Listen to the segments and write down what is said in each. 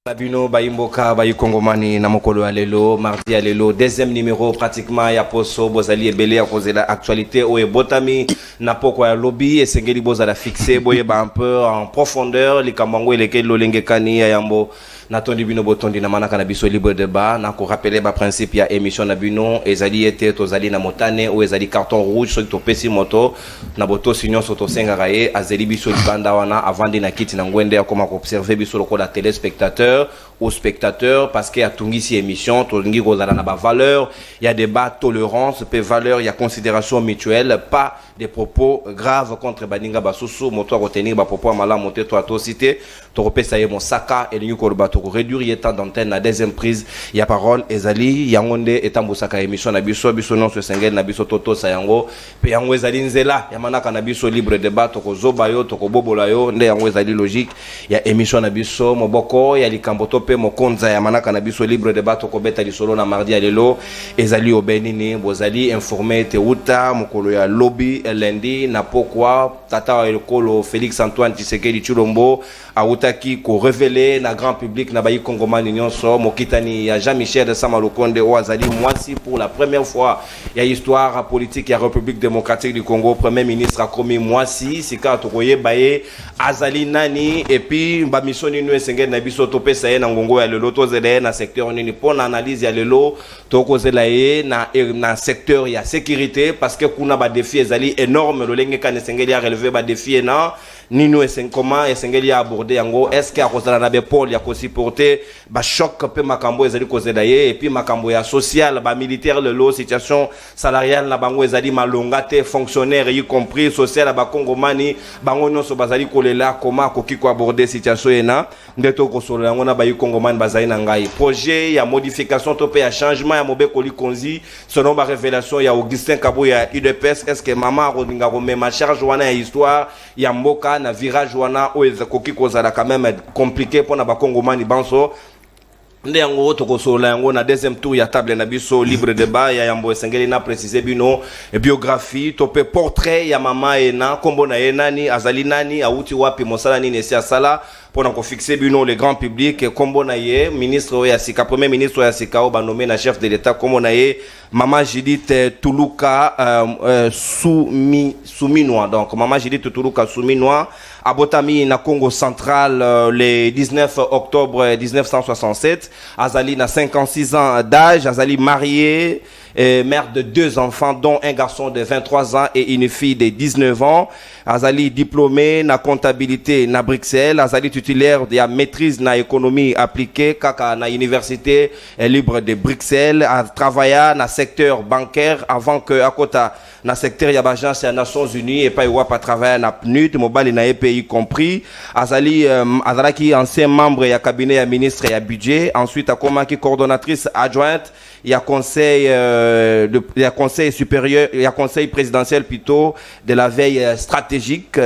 Labino Baimboka Bayukongomani Namokolo Alelo, mardi Alelo, deuxième numéro pratiquement ya poso bozali ebele à cause de l'actualité ou botami na poko ya lobby et sengeli bozala fixé boye ba un peu en profondeur les kamango et lesquels lolenge kani ya yambo natondi bino botondi na manaka na biso libre débat na ko rappeler ba principe ya émission na bino ezali ete tozali na motane ou ezali carton rouge so to pesi moto na boto signon so to sengara ye azeli biso libanda wana avant de na kiti na ngwende ya koma ko observer biso lokola téléspectateur aux spectateurs parce qu'il y a tout ici émission, tout ngi kozala na ba valeur, il y a débat, tolérance, peu valeur, il y a considération mutuelle, pas des propos graves contre baninga basusu, moto retenir ba propos mala monter toi cité, to repesa ye mon saka et l'ingi ko bato réduire y temps d'antenne na deuxième prise, il y a parole ezali yangonde etambo saka émission na biso biso non se sengel na biso toto sayango, pe yango ezali nzela, ya manaka na biso libre débat to ko zoba yo to ko bobola yo, nde yango ezali logique, il y a émission na biso moboko, il y a likamboto pe mokonza ya manaka na biso libre débat to ko beta li solo na mardi alelo, ezali obenini bozali informé te uta mokolo ya lobby lundi na pourquoi tata ekolo Félix Antoine Tshisekedi Tshilombo a utaki ko révéler na grand public na bayi Kongomani nyonso mokitani ya Jean-Michel de Samalukonde o azali mwasi pour la première fois ya histoire politique ya République démocratique du Congo premier ministre a commis mwasi sika to koyeba azali nani et puis ba mission ninu esengeli na biso to pesa ye na ngongo ya lelo to zela na secteur nini pour analyse ya lelo to ko zela ye na secteur ya sécurité parce que kuna ba défi ezali énorme lolenge kan esengeli a relever ba défi na nino comment esengeli a aborder yango est-ce que akozala na be pôle ya ko supporter ba choc pe makambo ezali ko zela ye et puis makambo ya social ba militaire lelo situation salariale na bango ezali malonga te fonctionnaire y compris social ba Kongomani bango nyonso bazali kolela comment koki ko aborder situation ena ndeto ko solo yango na ba Kongomani bazali na ngai projet ya modification to pe ya changement ya mobeko likonzi selon ba révélation ya Augustin Kabo ya UDPS est-ce que mama rodinga ma charge wana ya histoire ya mboka na virage wana o ezakoki kozala quand même compliqué pour na ba Kongomani banso nde yango tokosola yango na deuxième tour ya table na biso libre débat ya yambo esengeli na préciser bino biographie tope portrait ya mama ena kombo na enani azali nani auti wapi mosala nini esi asala pour na ko fixer bino le grand public kombo na ye ministre ya sika premier ministre ya sika o ba nommé na chef de l'état kombo na ye Maman Judith Tuluka Souminois donc Maman Judith Tuluka Souminois à Botami na Congo central le 19 octobre 1967 Azali na 56 ans d'âge Azali marié mère de 2 enfants dont un garçon de 23 ans et une fille de 19 ans Azali diplômé na comptabilité na Bruxelles Azali titulaire de la maîtrise na économie appliquée kaka na université libre de Bruxelles a travaillé na secteur bancaire avant que akota na secteur ya l'agence des Nations Unies et pas à travailler na PNUD mobile na pays compris Azali azalaki ancien membre ya cabinet ya ministre ya budget ensuite a komaki coordonnatrice adjointe il y a conseil supérieur il y a conseil présidentiel plutôt de la veille stratégique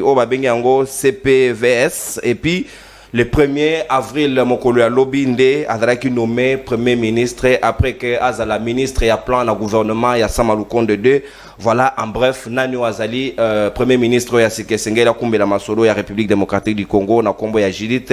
au babengango CPVS et puis le 1er avril mokolo ya lobinde azalaki nommé premier ministre après que azala ministre ya plan na gouvernement ya Samalukonde 2 voilà en bref nani azali premier ministre ya Sikesengela kumbela masolo ya République démocratique du Congo na kombo ya Judith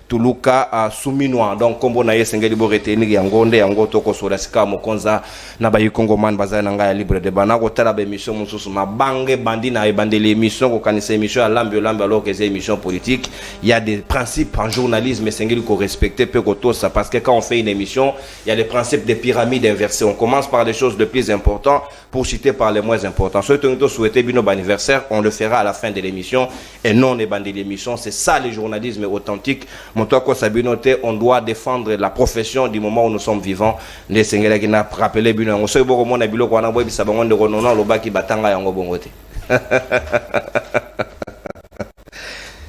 Tuluka Souminois donc kombo na yesengeli bo retenir yango nde yango toko sola sika mokonza na ba Kongomani bazali na ngai ya libre débat na ko tala ba émission mususu mabange bandi na ebandeli émission ko kanisa émission ya lambe alors que c'est émission politique il y a des principes en journalisme sengeli ko respecter peu ko ça parce que quand on fait une émission il y a les principes des pyramides inversées on commence par les choses les plus importantes pour citer par les moins importants ceux qui ont souhaité bino anniversaire on le fera à la fin de l'émission et non les bandits l'émission c'est ça le journalisme authentique on doit défendre la profession du moment où nous sommes vivants les sengeli qui n'a rappelé bino on sait beaucoup mon abilo ko na boy bisa bango ndeko nono lobaki batanga yango bongote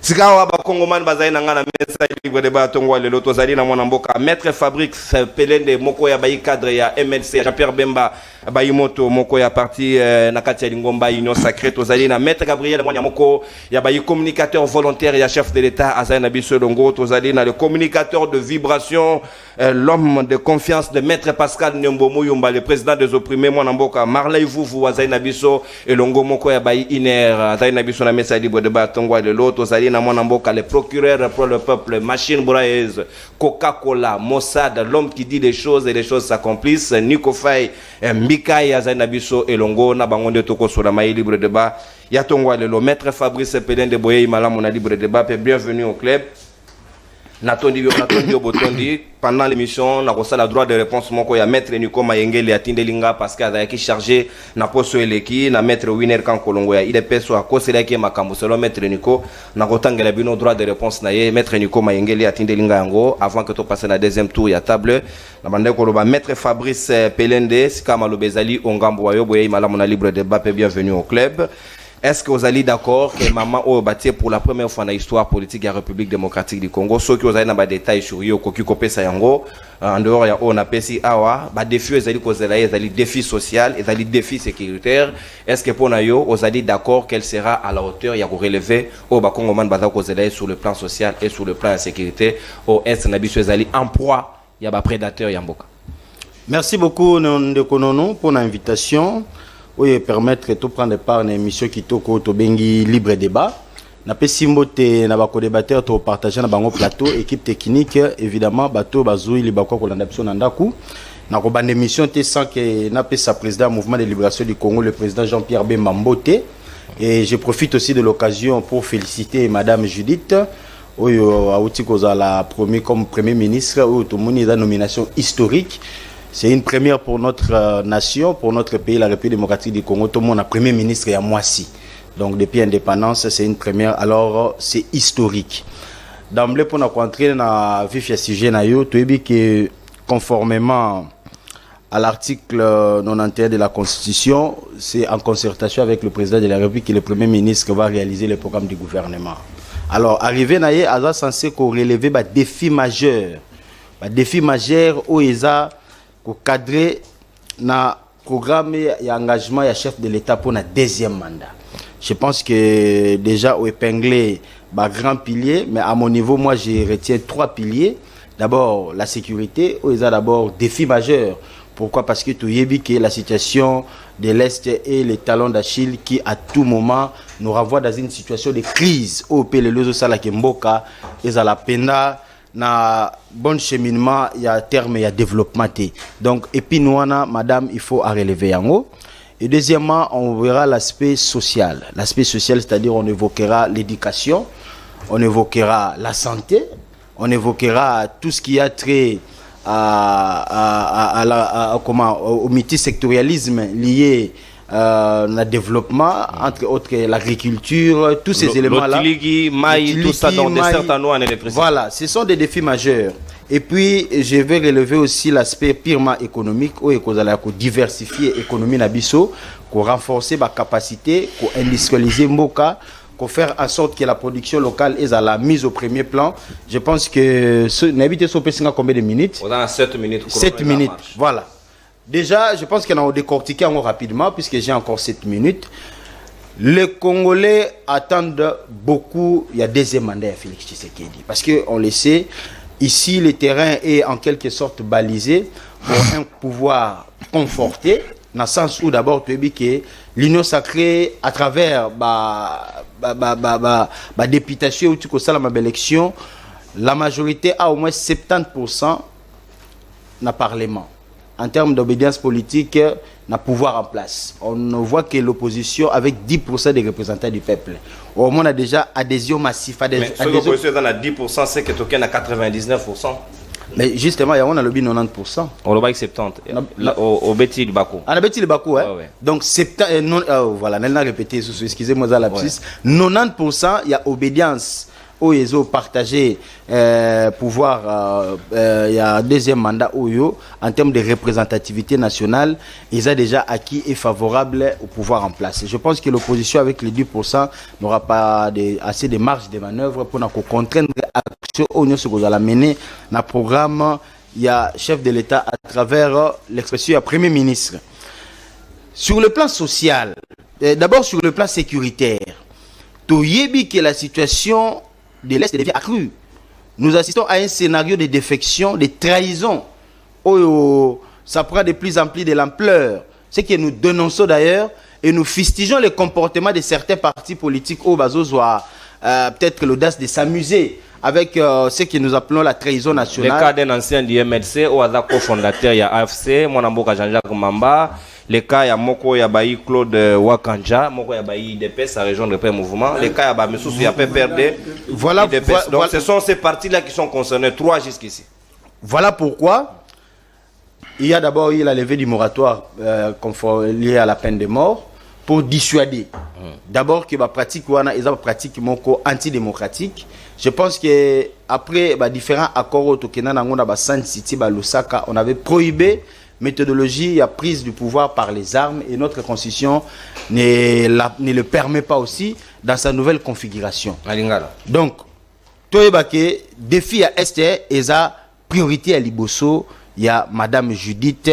Sikawa ba Kongomani bazali na ngana mesa libre débat tongwa lelo tozali na mwana mboka maître Fabrice Pelende moko ya bayi cadre ya MLC Jean-Pierre Bemba bayi moto moko ya parti na kati ya Lingomba Union Sacrée tozali na maître Gabriel Mwanya moko ya bayi communicateur volontaire ya chef de l'état azali na biso longo tozali na le communicateur de vibration l'homme de confiance de maître Pascal Nyombo Muyumba le président des opprimés mwana mboka Marley Vuvu azali na biso elongo moko ya bayi iner azali na biso na mesa libre débat tongwa lelo tozali na mwana mboka, le procureur pour le peuple, machine brailleuse, Coca-Cola, Mossad, l'homme qui dit des choses et les choses s'accomplissent, Nico Faye, Mbikai Azanabiso Elongo na bangonde toko sur la maille libre débat. Yatongwa le maître Fabrice Pelende Boye Malam on a libre débat. Bienvenue au club. Natondi Botondi, pendant l'émission, on a le droit de réponse. Mon ya maître Nico Mayengele a Tindelinga parce qu'il a chargé na poso eleki na maître Winner kan Kolongo ya il est perso à cause de la makambo selon maître Nico na kotangela bino droit de réponse na ye maître Nico Mayengele a Tindelinga yango avant que tu passes na deuxième tour ya table na bande ko ba maître Fabrice Pelende Sikama Lobezali Ongambo wayo boye mala mon libre débat. Bienvenue au club. Est-ce que vous allez d'accord que maman au bâti pour la première fois dans l'histoire politique de la République démocratique du Congo, ceux qui vous allez dans les détails sur yo koki kopé ça yango en dehors ya on appelle si awa ba défi les allez cause là les défis social et les défis sécuritaires. Est-ce que pour nayo vous allez d'accord qu'elle sera à la hauteur ya ko relever au ba Congo man baza cause là sur le plan social et sur le plan de sécurité au est na biso allez en proie ya ba prédateur ya mboka. Merci beaucoup Ndekonono pour l'invitation. Oui, permettre de prendre part à une émission qui est bengi libre débat. Na pe simbote na ba co-débatteur to partager na bango plateau équipe technique évidemment bateau bazui li bakwa ko landa biso na ndaku na ko bande émission te sans que na pe sa président mouvement de libération du Congo le président Jean-Pierre Bemba Mbote. Et je profite aussi de l'occasion pour féliciter madame Judith oyo auti kozala premier comme premier ministre ou to moni da nomination historique. C'est une première pour notre nation, pour notre pays, la République démocratique du Congo. Tout le monde a premier ministre et à Moissi. Donc depuis l'indépendance, c'est une première. Alors c'est historique. D'emblée, pour nous rentrer dans le vif du sujet, tu as dit que conformément à l'article 91 de la Constitution, c'est en concertation avec le président de la République que le premier ministre va réaliser le programme du gouvernement. Alors, arrivé à ça, censé relever des défis majeurs. Des défis majeurs où ils ont cadré na programme et engagement ya chef de l'État pour un deuxième mandat. Je pense que déjà au épinglé grand pilier, mais à mon niveau moi je retiens 3 piliers. D'abord la sécurité, où il y a d'abord défi majeur. Pourquoi? Parce que tu sais que la situation de l'Est et les talons d'Achille qui à tout moment nous renvoient dans une situation de crise. Au pays les sala kemboka, ils a la pena na bon cheminement, il y a terme, il y a développement. Donc, et puis nous, madame, il faut relever en haut. Et deuxièmement, on verra l'aspect social. L'aspect social, c'est-à-dire on évoquera l'éducation, on évoquera la santé, on évoquera tout ce qui a trait au multisectorialisme lié le développement, entre autres l'agriculture, tous ces éléments-là. Tout ça dans des certains noix. Voilà, ce sont des défis majeurs. Et puis, je vais relever aussi l'aspect purement économique, où il faut diversifier l'économie Nabiso, pour renforcer ma capacité, pour industrialiser Mboka, pour faire en sorte que la production locale est à la mise au premier plan. Je pense que n'habitez sur combien de minutes? On a 7 minutes. 7 minutes, voilà. Déjà, je pense qu'on a décortiqué rapidement, puisque j'ai encore 7 minutes. Les Congolais attendent beaucoup, il y a deuxième mandat à Félix Tshisekedi. Parce qu'on le sait, ici, le terrain est en quelque sorte balisé pour un pouvoir conforté, dans le sens où d'abord, tu as dit que l'Union sacrée, à travers la députation ou la élection, la majorité a au moins 70% dans le Parlement. En termes d'obédience politique, n'a pouvoir en place. On voit que l'opposition, avec 10% des représentants du peuple, au moins on a déjà adhésion massive. Mais ce que l'opposition est à 10%, c'est que Token a 99%. Mais justement, on a le 90%. On le bat avec 70%. Au Betty du Bakou. Ah, Betty du Bakou, hein. Ouais. Donc, 70%, voilà, elle a répété, excusez-moi, ça la piste. 90%, il y a obédience. Où ils ont partagé pouvoir, il y a un deuxième mandat en termes de représentativité nationale, ils ont déjà acquis et favorable au pouvoir en place. Je pense que l'opposition avec les 10% n'aura pas assez de marge de manœuvre pour nous contraindre l'action ce que vous allez mener dans le programme. Il y a chef de l'État à travers l'expression du Premier ministre. Sur le plan social, d'abord sur le plan sécuritaire, tout y que la situation de l'Est devient accrue. Nous assistons à un scénario de défection, de trahison. Oh, ça prend de plus en plus de l'ampleur. C'est que nous dénonçons d'ailleurs et nous fustigeons le comportement de certains partis politiques au Bazozoa peut-être l'audace de s'amuser avec ce que nous appelons la trahison Le nationale. cas d'un ancien du MLC, au hasard cofondateur, il y a AFC, mon amboka Jean-Jacques Mamba. Le cas, il y a Moko Yabayi Claude Wakanja, Moko Yabayi IDPS, ça rejoint le mouvement. Le cas, il y a Messous, il y a PPRD. Voilà, IDPS. Donc, ce sont ces partis-là qui sont concernés, 3 jusqu'ici. Voilà pourquoi il y a d'abord la levée du moratoire lié à la peine de mort pour dissuader. D'abord que la pratique est une pratique antidémocratique. Je pense que après différents accords au Tokena, San City, Lusaka, on avait prohibé méthodologie à prise du pouvoir par les armes et notre constitution ne le permet pas aussi dans sa nouvelle configuration. Donc, Toyebake, défi à Esther et sa priorité à Liboso, il y a Madame Judith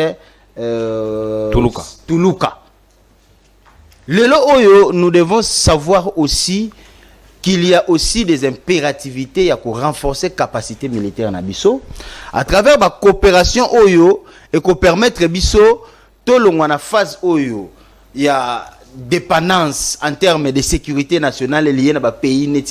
Toulouka. Nous devons savoir aussi qu'il y a aussi des impérativités à renforcer la capacité militaire en Abisso à travers la coopération Oyo et qu'on permettre Bisso tout le monde en phase Oyo. Il y a dépendance en termes de sécurité nationale liée à pays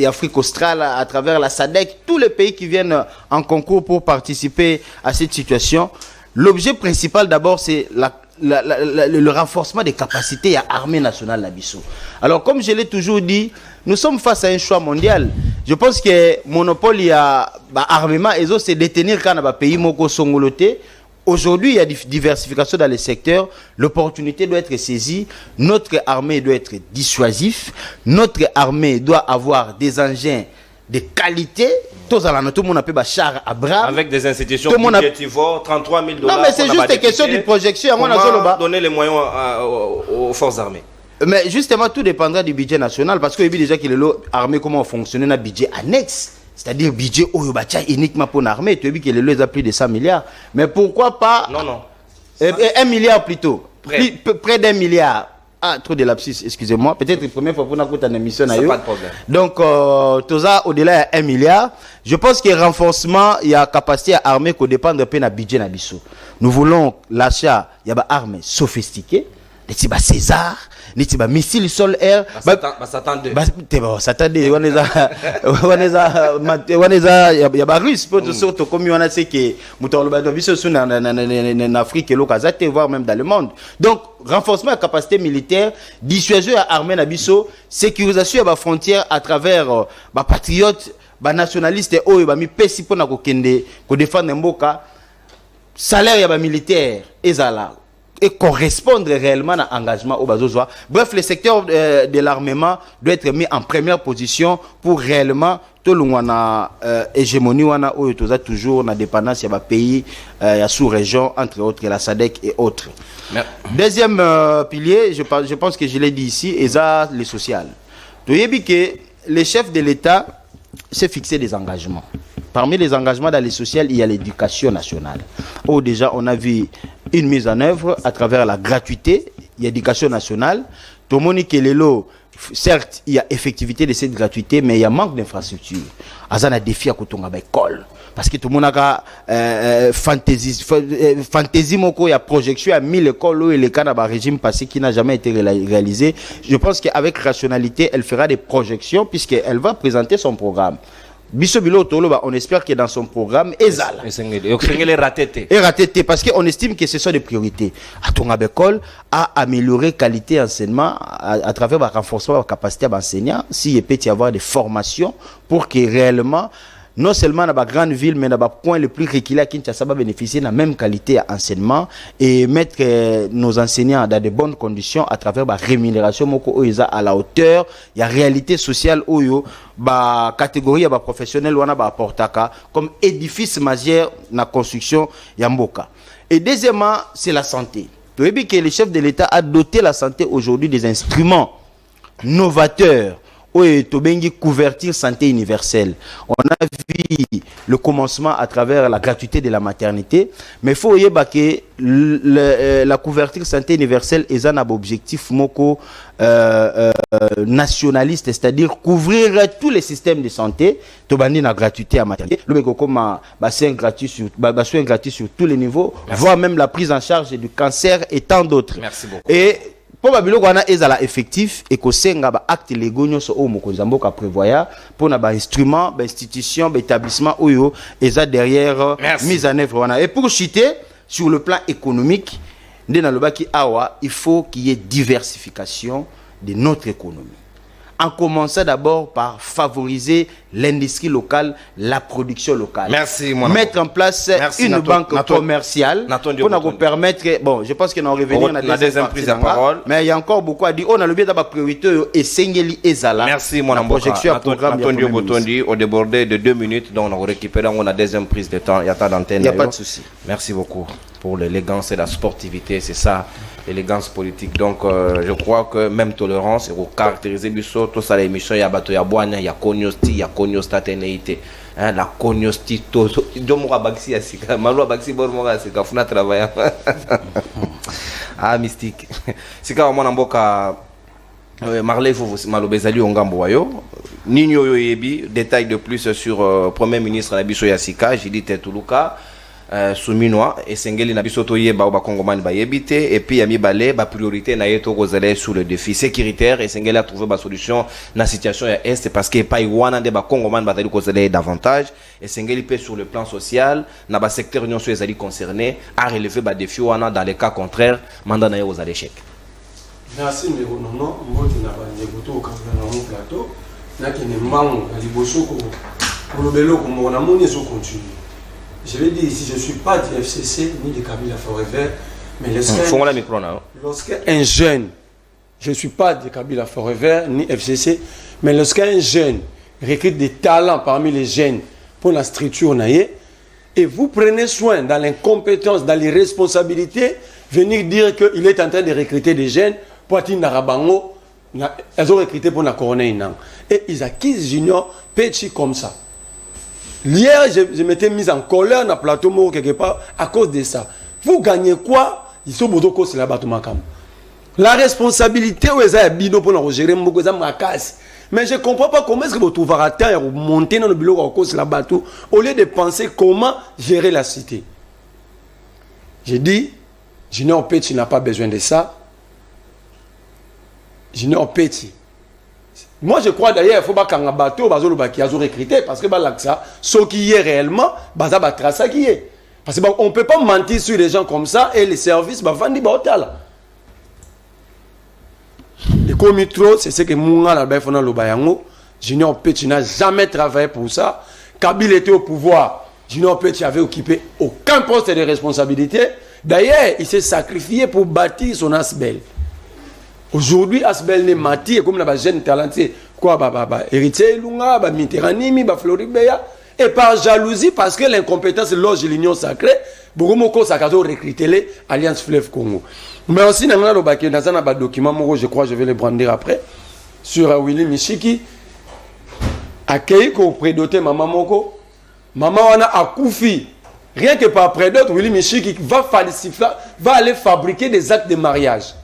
Afrique australe à travers la SADC, tous les pays qui viennent en concours pour participer à cette situation. L'objet principal d'abord c'est le renforcement des capacités à l'armée nationale Nabiso. Alors comme je l'ai toujours dit, nous sommes face à un choix mondial. Je pense que monopole y a armement et c'est détenir quand on pays moko songoloté. Aujourd'hui, il y a une diversification dans les secteurs. L'opportunité doit être saisie. Notre armée doit être dissuasive. Notre armée doit avoir des engins de qualité. Tout le monde appelle char Abraham. Avec des institutions budgétivores, 33 000 $. Non, mais c'est juste une question de projection. Comment donner les moyens aux forces armées? Mais justement, tout dépendra du budget national. Parce que déjà que l'armée, comment fonctionne, un budget annexe. C'est-à-dire budget uniquement pour l'armée. Tu as vu que les a plus de 100 milliards. Mais pourquoi pas... Non. 1 milliard plutôt. Près d'1 milliard. Ah, trop de lapsus, excusez-moi. Peut-être la première fois pour nous écouter une émission. C'est pas de problème. Donc, au-delà de 1 milliard, je pense qu'il y a renforcement, il y a capacité à armer qu'on dépend de peine à budget. Nous voulons l'achat, il y a des armes sophistiquées, des César, des missiles sol-air. S'attendait. S'attendait. On est à russe, surtout comme on a dit que nous en Afrique, voire même dans le monde. Donc, renforcement de la capacité militaire, dissuasion à l'armée Nabiso, sécurisation de la frontière à travers les patriotes, les nationalistes, les pesi pour défendre Mboka, salaire des militaires, et correspondre réellement à l'engagement au Bazozoa. Bref, le secteur de l'armement doit être mis en première position pour réellement tout le monde hégémonie où toujours la dépendance il y a pays la sous-région entre autres la SADC et autres. Deuxième pilier, je pense que je l'ai dit ici, et ça le social. Tu as vu que les chefs de l'État s'est fixé des engagements. Parmi les engagements dans les social, il y a l'éducation nationale. Où déjà on a vu une mise en œuvre à travers la gratuité, il y a l'éducation nationale. Tout le monde qui est là, certes, il y a effectivité de cette gratuité, mais il y a manque d'infrastructure. Il y a un défi à côté de l'école. Parce que tout le monde a fantaisie, il y a projection à 1000 écoles où il y a un régime passé qui n'a jamais été réalisé. Je pense qu'avec rationalité, elle fera des projections puisqu'elle va présenter son programme. On espère que dans son programme, Ezal. Et raté, parce qu'on estime que ce sont des priorités. À ton école, à améliorer la qualité d'enseignement à travers le renforcement de la capacité d'enseignant, s'il peut y avoir des formations pour que réellement, non seulement dans la grande ville, mais dans le point le plus reculé à Kinshasa, va bénéficier de la même qualité d'enseignement et mettre nos enseignants dans de bonnes conditions à travers la rémunération à la hauteur. Il y a réalité sociale où la catégorie professionnelle comme édifice majeur dans la construction Yamboka. Et deuxièmement, c'est la santé. Vous avez vu que le chef de l'État a doté la santé aujourd'hui des instruments novateurs. Oui, Tobengi couverture santé universelle. On a vu le commencement à travers la gratuité de la maternité, mais il faut que la couverture santé universelle est un objectif nationaliste, c'est-à-dire couvrir tous les systèmes de santé. Tobandi la gratuité à maternité, le comme bassin gratuit sur tous les niveaux, voire même la prise en charge du cancer et tant d'autres. Merci beaucoup. Et pour babiloko wana ezala effectif et kosenga ba acte légaux nyonso o mokonzi mboka prévoya pour na ba instrument ba institution ba établissement oyo eza derrière mise en œuvre wana. Et pour citer sur le plan économique ndena lobaki awa il faut qu'il y ait diversification de notre économie, en commençant d'abord par favoriser l'industrie locale, la production locale. Merci, mon mettre en place une banque commerciale pour nous permettre, bon, je pense que nous revenir à la deuxième prise de parole. Mais il y a encore beaucoup à dire. On a le bien d'avoir priorité et Sengeli et Zala. Merci, mon projection programme. Antonio Botondi, au débordé de 2 minutes, donc on récupère la deuxième prise de temps. Il y a d'antenne. Il n'y a pas de souci. Merci beaucoup pour l'élégance et la sportivité. C'est ça, l'élégance politique. Donc, je crois que même tolérance, et caractériser Bissot, tout ça, l'émission, il y a Bato, il y a Boana, il y a Konyosti, il y a Konyostaténéité. La Konyosti, tout. Domoura Baxi, Asika, Malou Baxi, Bormora, Asika, Funa travaille. Ah, mystique. Sika, on a mboka. Marley, il faut malobezali ongambo wayo. Nino yoyebi, détail de plus sur Premier ministre Nabiso Yassika, Jidi Tetuluka. Souminois et Sengeli Nabisoto Yeba ou Bakongomani Bayebite et puis Yami Balé, ba priorité na yeto kozale sous le défi sécuritaire et Sengeli a trouvé ba solution na situation ya est parce que pas Iwana de Bakongomani batali kozale davantage et Sengeli peut sur le plan social na ba secteur union sur les alliés concernés à relever ba défi wana dans les cas contraires mandat na yo aux échecs. Merci mais non mbote na ba ndebuto ka na mon plateau na ki ne mango ali bosoko pour le belo comme on a moni so continue. Je vais dire ici, je ne suis pas du FCC ni de Kabila Forever, mais lorsqu'un jeune, je ne suis pas de Kabila Forever ni FCC, mais lorsqu'un jeune recrute des talents parmi les jeunes pour la structure naïe, et vous prenez soin dans l'incompétence, dans les responsabilités, venir dire qu'il est en train de recruter des jeunes pour atteindre Narabango, elles ont recruté pour la couronne. Et ils acquisent Junior petit comme ça. Hier, je m'étais mis en colère dans le plateau quelque part à cause de ça. Vous gagnez quoi? Ils sont beaucoup cause la bateau makam. La responsabilité où ils ont bidon pour nous gérer beaucoup ça m'acasse. Mais je comprends pas comment est-ce que vous trouvez à terre et monter dans le bureau à cause la bateau au lieu de penser comment gérer la cité. J'ai dit, Junior Petit n'a pas besoin de ça. Junior Petit. Moi, je crois d'ailleurs, il ne faut pas qu'un bateau, qui a recruté, parce que ce qui est réellement, c'est trace qui est. Parce qu'on ne peut pas mentir sur les gens comme ça et les services, vendent des hôtels. Et comme trop, c'est ce que Mounga la Befona Lobayango, Junior Petit n'a jamais travaillé pour ça. Kabila était au pouvoir. Junior Petit avait occupé aucun poste de responsabilité. D'ailleurs, il s'est sacrifié pour bâtir son Asbel. Aujourd'hui, Asbel n'est mati et comme la jeune talenté, quoi, héritier Lunga, Mitterrandi, Floribeya, et par jalousie, parce que l'incompétence loge l'union sacrée, Bourumoko Sakazo recruté les Alliance Fleuve Congo. Mais aussi, dans un document, je crois, je vais le brandir après, sur Willy Michiki, accueilli qu'on prédoté Maman Moko, Maman Wana Akoufi, rien que par prédote, Willy Michiki va aller fabriquer des actes de mariage.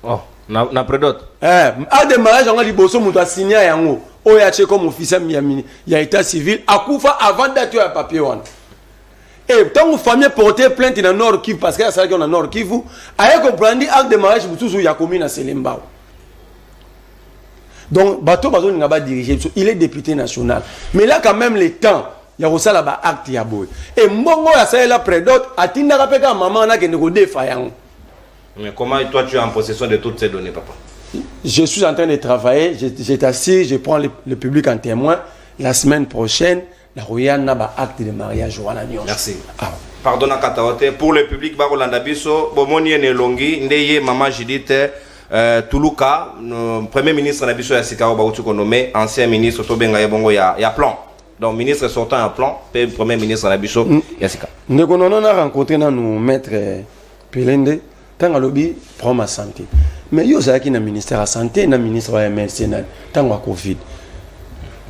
Oh, na prédote. A des mariages, on a dit bosso mouta signé à yango. Oyache comme officier il y a état civil. Akoufa avant d'être un papier one. Et tant que famille porter plainte dans Nord Kivu parce qu'il y a ça qui est dans Nord Kivu, aïe comprendre acte de mariage pour tous il y a commis dans Selembao. Donc bateau n'a pas dirigé. Il est député national. Mais là quand même les temps. Il y a aussi là-bas acte ya boy. Et mbongo ya ça la prédote atinda kapeka maman na ke ngode fayango. Mais comment toi tu es en possession de toutes ces données, papa? Je suis en train de travailler, j'étais assis, je prends le public en témoin. La semaine prochaine, la Royane n'a pas acte de mariage. Merci. Pardon à Kataote. Pour le public, Barolanda Bisso, Bomoni Nelongi, Ndeye Mama Jidite, Tuluka, Premier ministre Nabiso Yassika Baoutou nommé, ancien ministre Tobenga Yabongo, il y a plan. Donc, ministre sortant en plan, Premier ministre Nabiso Yassika. Nous avons rencontré nos maîtres Pelende. Tant que lobby prend ma santé. Mais il y a un ministère de la santé, un ministre de la MLC, tant que Covid.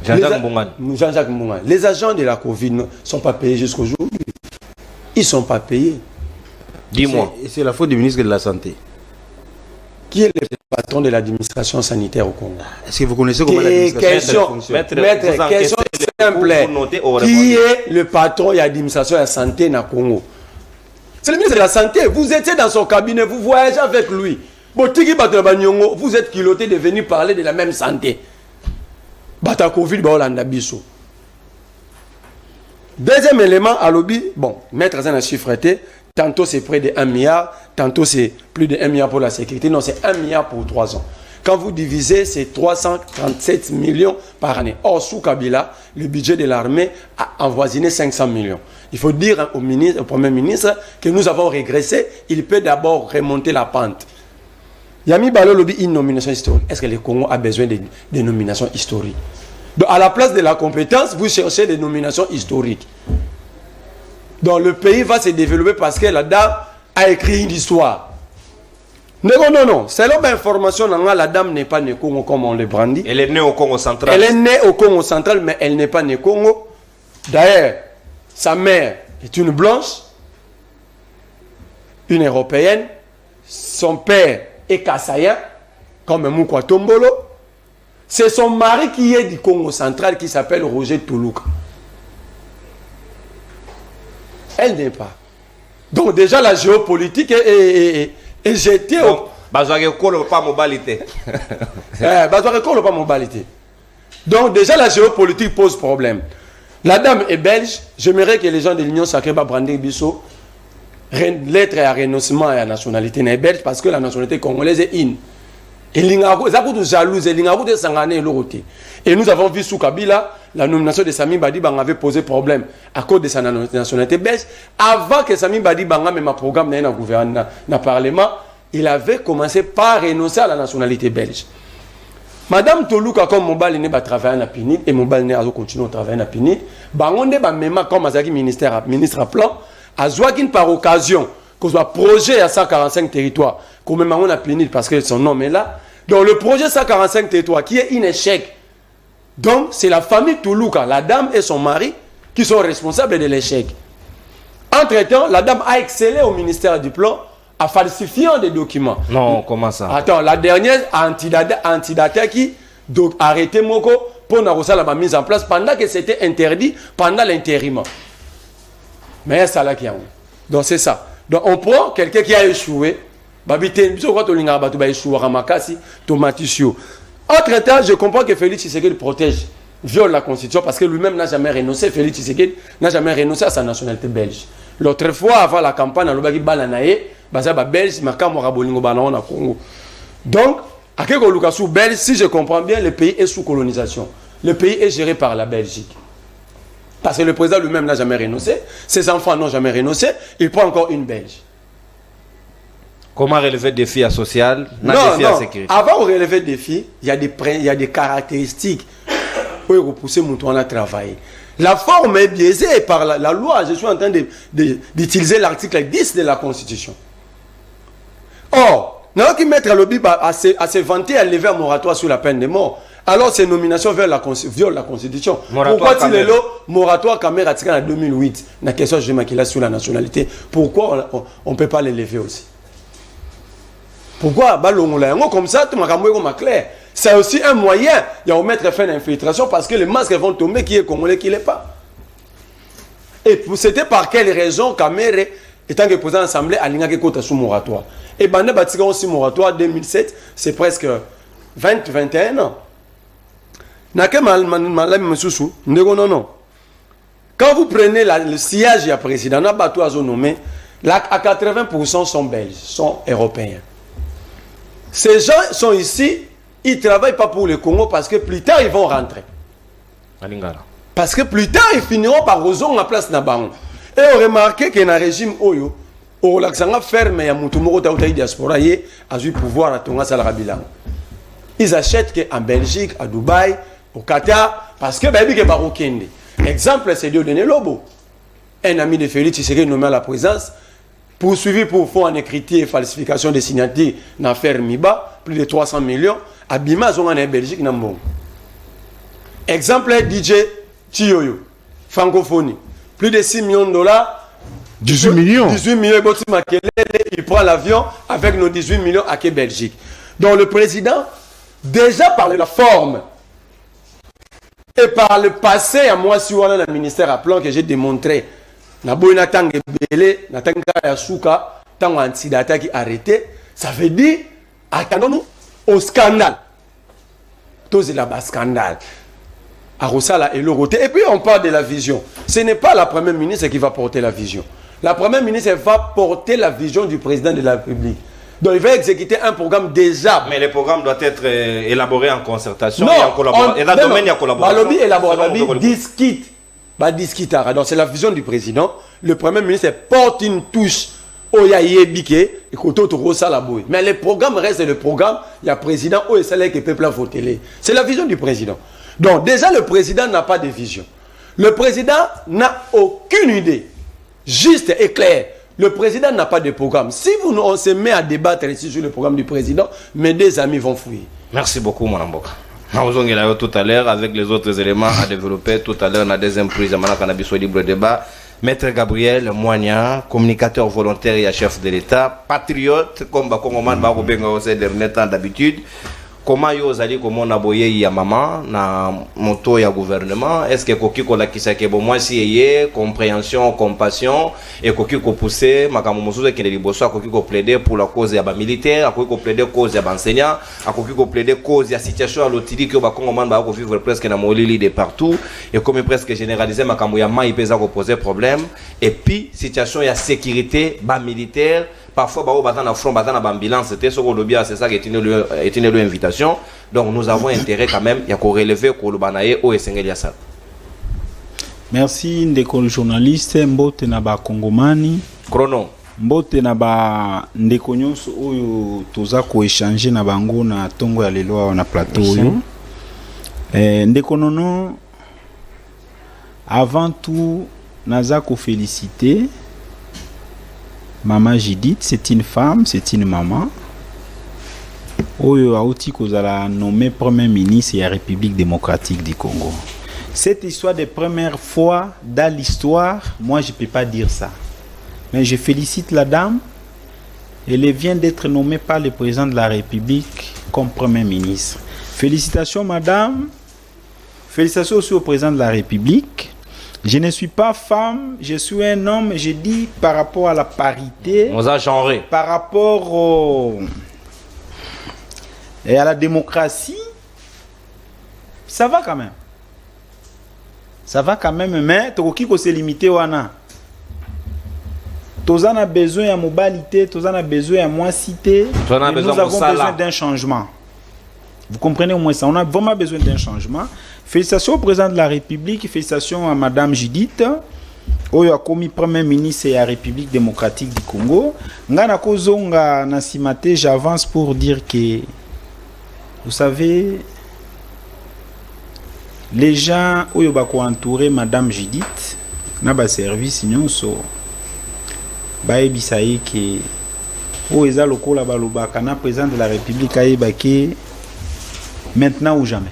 Jean-Jacques Mbongan. Les agents de la Covid ne sont pas payés jusqu'aujourd'hui. Ils ne sont pas payés. Dis-moi. C'est la faute du ministre de la Santé. Qui est le patron de l'administration sanitaire au Congo? Est-ce que vous connaissez comment l'administration fonctionne? Maître, question simple. Qui est le patron de l'administration de la santé au Congo? C'est le ministre de la Santé. Vous étiez dans son cabinet, vous voyagez avec lui. Botiki bato banyongo, vous êtes culottés de venir parler de la même santé. Bata Covid ba Olanda biso. Deuxième élément à lobby, bon, mettre ça dans chiffreté, tantôt c'est près de 1 milliard, tantôt c'est plus de 1 milliard pour la sécurité, non, c'est 1 milliard pour 3 ans. Quand vous divisez, c'est 337 millions par année. Or, sous Kabila, le budget de l'armée a avoisiné 500 millions. Il faut dire au Premier ministre que nous avons régressé. Il peut d'abord remonter la pente. Yami Balo lobby une nomination historique. Est-ce que le Congo a besoin de nominations historiques? Donc, à la place de la compétence, vous cherchez des nominations historiques. Donc, le pays va se développer parce que la dame a écrit une histoire. Non. Selon l'information, la dame n'est pas née Congo comme on le brandit. Elle est née au Congo central. Elle est née au Congo central, mais elle n'est pas née Congo. D'ailleurs, sa mère est une blanche, une européenne. Son père est Kassaïen, comme Moukwa Tombolo. C'est son mari qui est du Congo central, qui s'appelle Roger Toulouka. Elle n'est pas. Donc déjà, la géopolitique est jetée au... Donc déjà, la géopolitique pose problème. La dame est belge. J'aimerais que les gens de l'Union sacrée brandir Bisso lettre à renoncement à la nationalité est belge parce que la nationalité congolaise est in. Et nous avons vu sous Kabila, la nomination de Sami Badi Banga avait posé problème à cause de sa nationalité belge. Avant que Sami Badi Banga mette un programme dans le gouvernement, dans le Parlement, il avait commencé par renoncer à la nationalité belge. Madame Toluka, comme Mobile n'est pas travaillé à PNID, et Mobile n'est pas continué à travailler à PNID, Bangonde ba même comme Azaki ministre à plan, à Zouakin par occasion, qu'on soit projet à 145 territoires, comme même on a PNID parce que son nom est là. Donc le projet 145 territoires qui est un échec. Donc c'est la famille Toluka, la dame et son mari, qui sont responsables de l'échec. Entre-temps, la dame a excellé au ministère du Plan en falsifiant des documents. Non, comment ça? Attends, la dernière antidata qui a arrêté Moko pour la mise en place pendant que c'était interdit pendant l'intérim. Mais c'est là qui a. Donc c'est ça. Donc on prend quelqu'un qui a échoué. Entre-temps, je comprends que Félix Tshisekedi protège, viole la constitution parce que lui-même n'a jamais renoncé. Félix Tshisekedi n'a jamais renoncé à sa nationalité belge. L'autre fois, avant la campagne, on a dit belge, donc, à Lukasu belge, si je comprends bien, le pays est sous colonisation. Le pays est géré par la Belgique. Parce que le président lui-même n'a jamais renoncé, ses enfants n'ont jamais renoncé, il prend encore une Belge. Comment relever le défi social? Non. Avant de relever le défi, il y a des caractéristiques pour repousser mon tour à travailler. La forme est biaisée par la loi. Je suis en train d'utiliser l'article 10 de la Constitution. Or, nous avons mettre le Bible à se vanter à lever un moratoire sur la peine de mort. Alors, ces nominations violent la Constitution. Pourquoi il est là, moratoire caméra en 2008, la question de sur la nationalité, pourquoi on ne peut pas les lever aussi? Pourquoi comme ça, tout le clair. C'est aussi un moyen de mettre fin à l'infiltration parce que les masques vont tomber qui est congolais, qui ne l'est pas. Et c'était par quelle raison Kamere, étant que président de l'Assemblée, a ligné sous moratoire. Et Bande Batiga aussi moratoire 2007, c'est presque 21 ans. Non. Quand vous prenez le siège du président, à 80% sont belges, sont européens. Ces gens sont ici, ils ne travaillent pas pour le Congo parce que plus tard ils vont rentrer. Parce que plus tard ils finiront par rejoindre la place Nabango. Et on remarque que dans le régime Oyo, au l'accent ferme, il y a Moutoumoro Taoutaï diaspora, il a eu pouvoir à Tonga Salarabilan. Ils achètent en Belgique, à Dubaï, au Qatar, parce que baby que Barokende. Exemple, c'est Dieudonné Lobo, un ami de Félix Tshisekedi nommé à la présence. Poursuivi pour faux en écriture et falsification des signatures dans l'affaire Miba, plus de 300 millions. Abima, ils ont en Belgique. Exemple, DJ Chiyoyo, francophonie. Plus de 6 millions de dollars. 18 millions. 18 millions, il prend l'avion avec nos 18 millions à Belgique. Donc le président, déjà par la forme et par le passé, à moi, si on a un ministère à plan que j'ai démontré, na boina tangé belé na tanga ya souka tango antidata qui arrêté, ça veut dire attendons-nous au scandale. Tous c'est là-bas scandale. À Rosala et Loroté. Et puis on parle de la vision. Ce n'est pas la première ministre qui va porter la vision. La première ministre va porter la vision du président de la République. Donc il va exécuter un programme déjà. Mais le programme doit être élaboré en concertation non, et en collaboration. Et dans le domaine, il y a collaboration. Balobi élaboration. Discute. Donc c'est la vision du président. Le premier ministre porte une touche. Mais le programme reste le programme. Il y a président où est-ce que le peuple a voté. C'est la vision du président. Donc déjà le président n'a pas de vision. Le président n'a aucune idée. Juste et clair. Le président n'a pas de programme. Si on se met à débattre ici sur le programme du président, mes deux amis vont fouiller. Merci beaucoup, mon Mboka. Nous allons tout à l'heure avec les autres éléments à développer. Tout à l'heure, dans la deuxième prise, dans le libre débat. Maître Gabriel Moigna, communicateur volontaire et chef de l'État, patriote, comme Bakongoman Barobenga aussi dernier temps d'habitude. Comment yo zali comment na boye ya maman na moto ya gouvernement, est-ce que koki ko la kisake bo moi si yé compréhension, compassion et koki ko pousser makamu mosusu ke liboso koki ko plaider pour la cause ya ba militaire, koki ko plaider cause ya ba enseignant, koki ko plaider cause ya situation à l'otili que ba Kongoman ba ko vivre presque na molili de partout et comme presque généraliser makamu ya mai pesa ko poser problème et puis situation ya sécurité ba militaire. Parfois, bah, on a front, bah, on a ambulance, c'était ce qu'on a c'est ça qui est une invitation. Donc, nous avons intérêt quand même, il y a qu'on relever qu'on le banaye au Essengeli ça. Merci, ndeko journaliste, mbote na ba Kongomani. Chrono. Mbote na ba ndeko nyonso oyo toza ko échanger na bango na tongo ya lelo na plateau oyo. Ndeko nono, avant tout, naza ko féliciter. Maman Judith, c'est une femme, c'est une maman. Oyo Aouti Kozala nommé Premier ministre de la République démocratique du Congo. Cette histoire de première fois dans l'histoire, moi je ne peux pas dire ça. Mais je félicite la dame. Elle vient d'être nommée par le président de la République comme Premier ministre. Félicitations madame. Félicitations aussi au président de la République. Je ne suis pas femme, je suis un homme, je dis par rapport à la parité, on a genré. Par rapport et à la démocratie, ça va quand même. Ça va quand même, mais tu peux se limiter wana. Tu as besoin de mobilité, tu as besoin de moissité. Nous avons besoin d'un changement. Vous comprenez au moins ça, on a vraiment besoin d'un changement. Félicitations au président de la République, félicitations à Madame Judith, oyo a commis Premier ministre de la République démocratique du Congo. Ngana kozonga na simate, j'avance pour dire que, vous savez, les gens oyo bako entourer Madame Judith, na ba service nyonso, ba ebisaye que, oyo eza lokola balobaka na président de la République ayebake, maintenant ou jamais.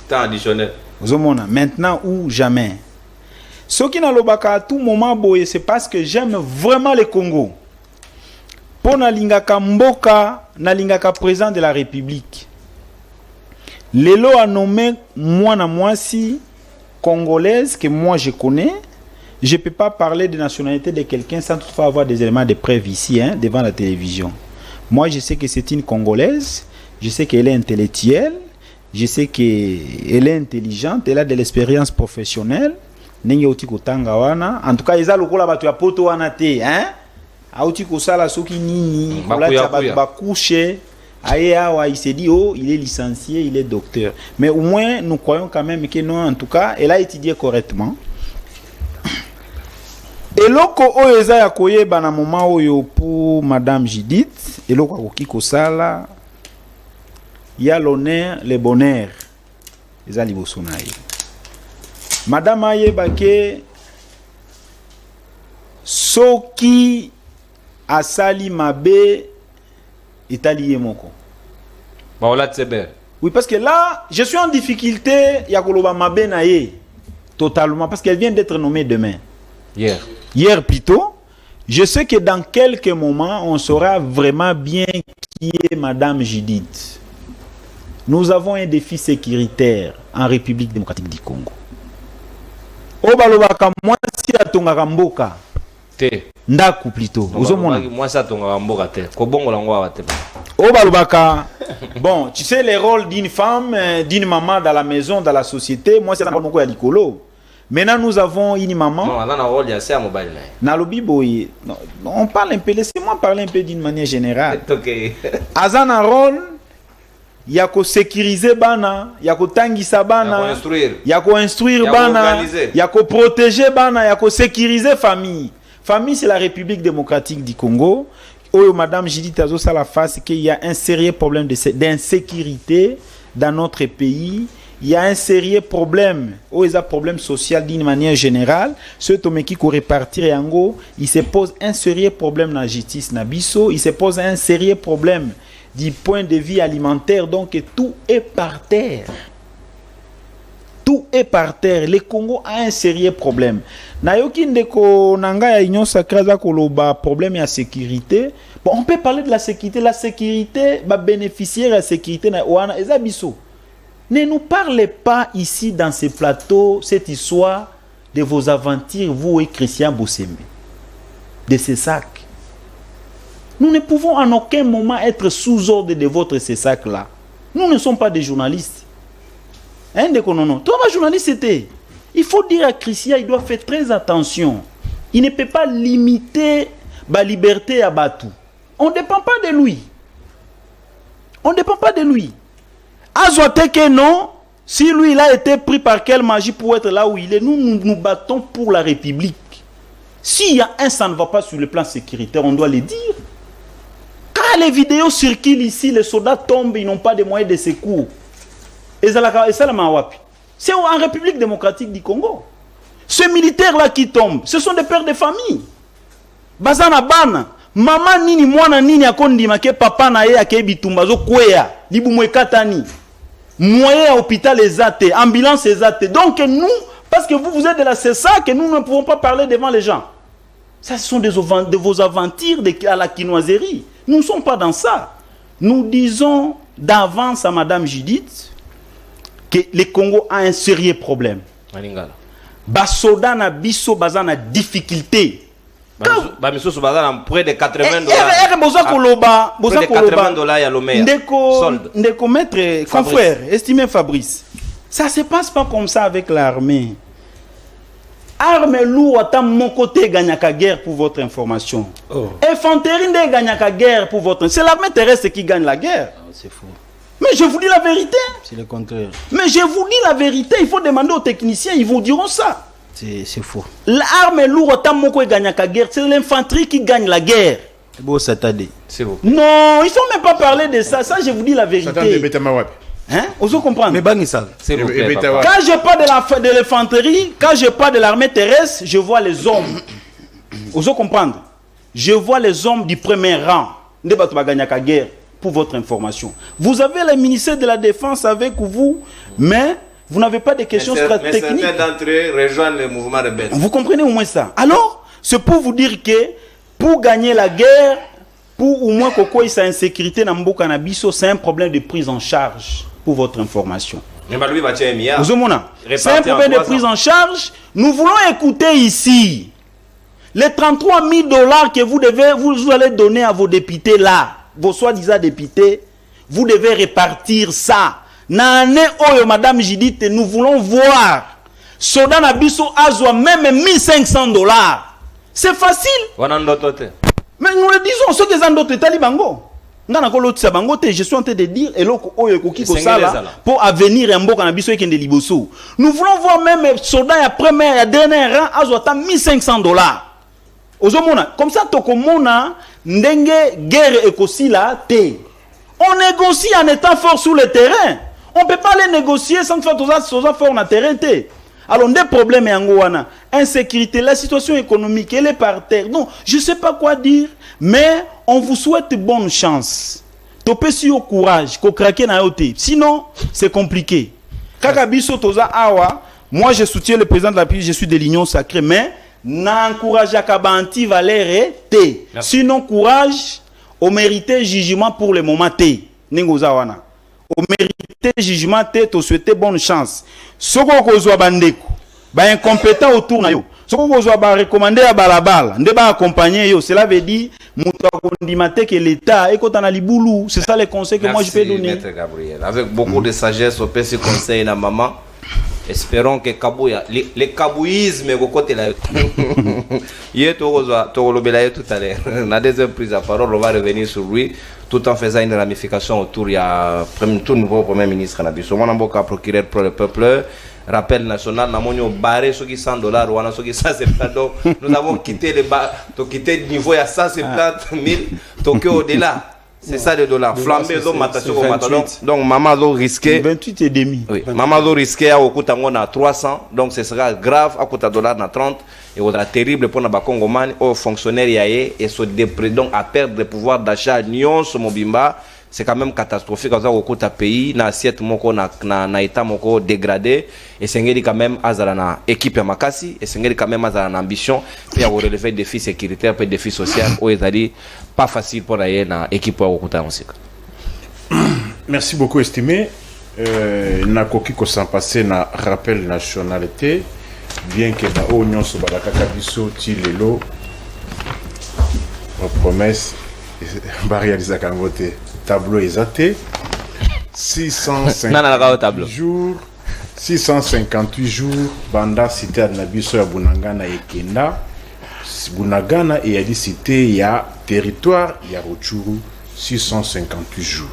Temps additionnel. Maintenant ou jamais. Ce qui n'a pas à tout moment, c'est parce que j'aime vraiment le Congo. Pour Nalingaka Mboka, Nalingaka président de la République. Lelo a nommé moi si congolaise que moi je connais. Je ne peux pas parler de nationalité de quelqu'un sans toutefois avoir des éléments de preuve ici, devant la télévision. Moi je sais que c'est une Congolaise. Je sais qu'elle est intellectuelle. Je sais qu'elle est intelligente, elle a de l'expérience professionnelle. En tout cas, ils ont le la batu ya poto wana te, hein? Auti ko sala soki nini, ba coucher. Il s'est dit oh, il est licencié, il est docteur. Mais au moins nous croyons quand même que non, en tout cas, elle a étudié correctement. Eloko oyo eza ya koyeba na moment oyo pour Madame Judith, eloko akoki ko sala. Il y a l'honneur, le bonheur. Les alibosonaï. Madame Ayebake, Soki Asali Mabe Italie Moko. Oui, parce que là, je suis en difficulté. Yakoloba Mabe Naye. Totalement. Parce qu'elle vient d'être nommée demain. Hier plutôt. Je sais que dans quelques moments, on saura vraiment bien qui est Madame Judith. Nous avons un défi sécuritaire en République démocratique du Congo. Obalobaka mwasi atongaka mboka. ndaku plutôt ozomona moi ça tonga mboka te ko bongo lango wa te o balobaka bon tu sais les rôles d'une femme d'une maman dans la maison dans la société moi c'est un rôle ya likolo. Maintenant nous avons une maman non on a un rôle ya c'est mobile na lobi boy on parle un peu laissez-moi parler un peu d'une manière générale. OK azana rôle ya ko sécuriser bana ya ko tangisa bana ya ko instruire bana ya ko protéger bana ya ko sécuriser famille. Famille, c'est la République démocratique du Congo. Oh, Madame Judith Azo, ça la face qu'il y a un sérieux problème d'insécurité dans notre pays. Il y a un sérieux problème. Oh, il y a un problème social d'une manière générale. Ce Tomeki qui répartir Yango, il se pose un sérieux problème dans la justice Nabiso. Il se pose un sérieux problème du point de vue alimentaire. Donc, tout est par terre. Tout est par terre. Le Congo a un sérieux problème. Nayoki ndeko nanga ya union sacrée za koloba problème ya sécurité. Bon, on peut parler de la sécurité. La sécurité va bénéficier de la sécurité na wana ezabiso. Ne nous parlez pas ici dans ces plateaux cette histoire de vos aventures vous et Christian Bossembe. De ces sacs. Nous ne pouvons en aucun moment être sous ordre de votre ces sacs là. Nous ne sommes pas des journalistes. Hein, non. Toi, ma journaliste, c'était. Il faut dire à Christian, il doit faire très attention. Il ne peut pas limiter la liberté à Batou. On ne dépend pas de lui. On ne dépend pas de lui. Azote que non, si lui, il a été pris par quelle magie pour être là où il est, nous nous battons pour la République. S'il y a un, ça ne va pas sur le plan sécuritaire, on doit le dire. Quand les vidéos circulent ici, les soldats tombent, ils n'ont pas de moyens de secours. C'est en République démocratique du Congo. Ce militaire-là qui tombe, ce sont des pères de famille. Bazana bana, maman nini mwana nini akondima ke papa na ye akebitumba zo kweya, libu mwekatani. Moyen à hôpital ezate, ambulance ezate. Donc nous, parce que vous êtes de la CESA, que nous ne pouvons pas parler devant les gens. Ça, ce sont de vos aventures à la quinoiserie. Nous ne sommes pas dans ça. Nous disons d'avance à Madame Judith que le Congo a un sérieux problème. Basoda na biso bazana difficulté. Bamiso bazana près de $80. Près de $80 ya lomer. Ndeko maître confrère, estimé Fabrice. Ça ne se passe pas comme ça avec l'armée. Arme lourde à mon côté gagnaka guerre pour votre information. Infanterie ne gagnaka guerre pour votre. C'est l'armée terrestre qui gagne la guerre. C'est faux. Mais je vous dis la vérité. C'est le contraire. Mais je vous dis la vérité. Il faut demander aux techniciens, ils vous diront ça. C'est faux. L'arme lourde à mon côté gagnaka guerre. C'est l'infanterie qui gagne la guerre. C'est beau, ça t'a dit. C'est beau. Non, il ne faut même pas parler de ça. Ça, je vous dis la vérité. Hein? Vous comprenez? Mais bang ça. C'est beau. Quand je parle de l'infanterie, quand je parle de l'armée terrestre, je vois les hommes. Vous comprenez? Je vois les hommes du premier rang. Ne pas gagnaka guerre. Pour votre information. Vous avez le ministère de la Défense avec vous, mais vous n'avez pas de questions techniques. Certains d'entre eux rejoignent le mouvement rebelle. Vous comprenez au moins ça? Alors, c'est pour vous dire que pour gagner la guerre, pour au moins qu'il y ait insécurité dans le Canabiso, c'est un problème de prise en charge. Pour votre information. C'est un problème de prise en charge. Nous voulons écouter ici les $33 000 que vous allez donner à vos députés là. Vos soi-disant députés, vous devez répartir ça. Nane oyo Madame Judith, nous voulons voir. Soda Nabiso Azwa même $1,500. C'est facile. Mais nous le disons, ceux qui ont d'autres talibango. Je suis en train de dire pour avenir nous voulons voir même soda ya premier ya dernier rang Azwa $1,500. Comme ça, tokomona ndenge guerre ekosila te. On négocie en étant fort sur le terrain. On ne peut pas les négocier sans faire tout ça fort sur le terrain. Alors, des problèmes yangoana, insécurité, la situation économique, elle est par terre. Non, je ne sais pas quoi dire, mais on vous souhaite bonne chance. Topé sur courage, ko craquer na yote. Sinon, c'est compliqué. Kakabiso toza awa, moi je soutiens le président de la République, je suis de l'Union sacrée, mais n'encourage à Kabanti Valère T. Sinon, courage, au mérité jugement pour le moment T. Ningozawana. Au mérité jugement T, tu souhaite bonne chance. Soko kozwa bandeko, ba incompétent autour na yo. Ce qu'on vous a recommandé à Balabala, on va accompagner, cela veut dire que l'État est quand on a liboulou. C'est ça les conseils que moi je peux donner. Maître Gabriel. Avec beaucoup de sagesse, on peut se conseiller à maman. Espérons que Kabouya, les kabouismes, côté là. Hier, tu as tout à l'heure. La deuxième prise à parole, on va revenir sur lui, tout en faisant une ramification autour. Il y a tout nouveau Premier ministre. On a procureur pour le peuple. Rappel national, nous avons barré ceux qui $100, ou ceux qui $170. Donc, nous avons quitté le niveau à 170 000, Tokyo au-delà. C'est ça le dollar. Flambé, donc maman a risqué 28 et demi. Oui. Maman a risqué à à 300, donc ce sera grave à coûter dollar à 30 et sera terrible pour les Congomans aux fonctionnaires et se donc à perdre le pouvoir d'achat nion sur Mobimba. C'est quand même catastrophique quand on a pays na assiette moko na état moko dégradé et c'est quand même azala équipe makasi et c'est quand même azala ambition pour relever des défis sécuritaires et des défis sociaux où ils pas facile pour aller na équipe au okuta musika. Merci beaucoup estimé. Na koki ko s'en passer na rappel nationalité bien que na union so balaka biso ti lelo promesse ba réaliser ka voter tableau exacté 658 jours 658 jours banda cité à nabiso ya Bunagana et Kenda Bunagana et a dit cité ya territoire ya Rutshuru 658 jours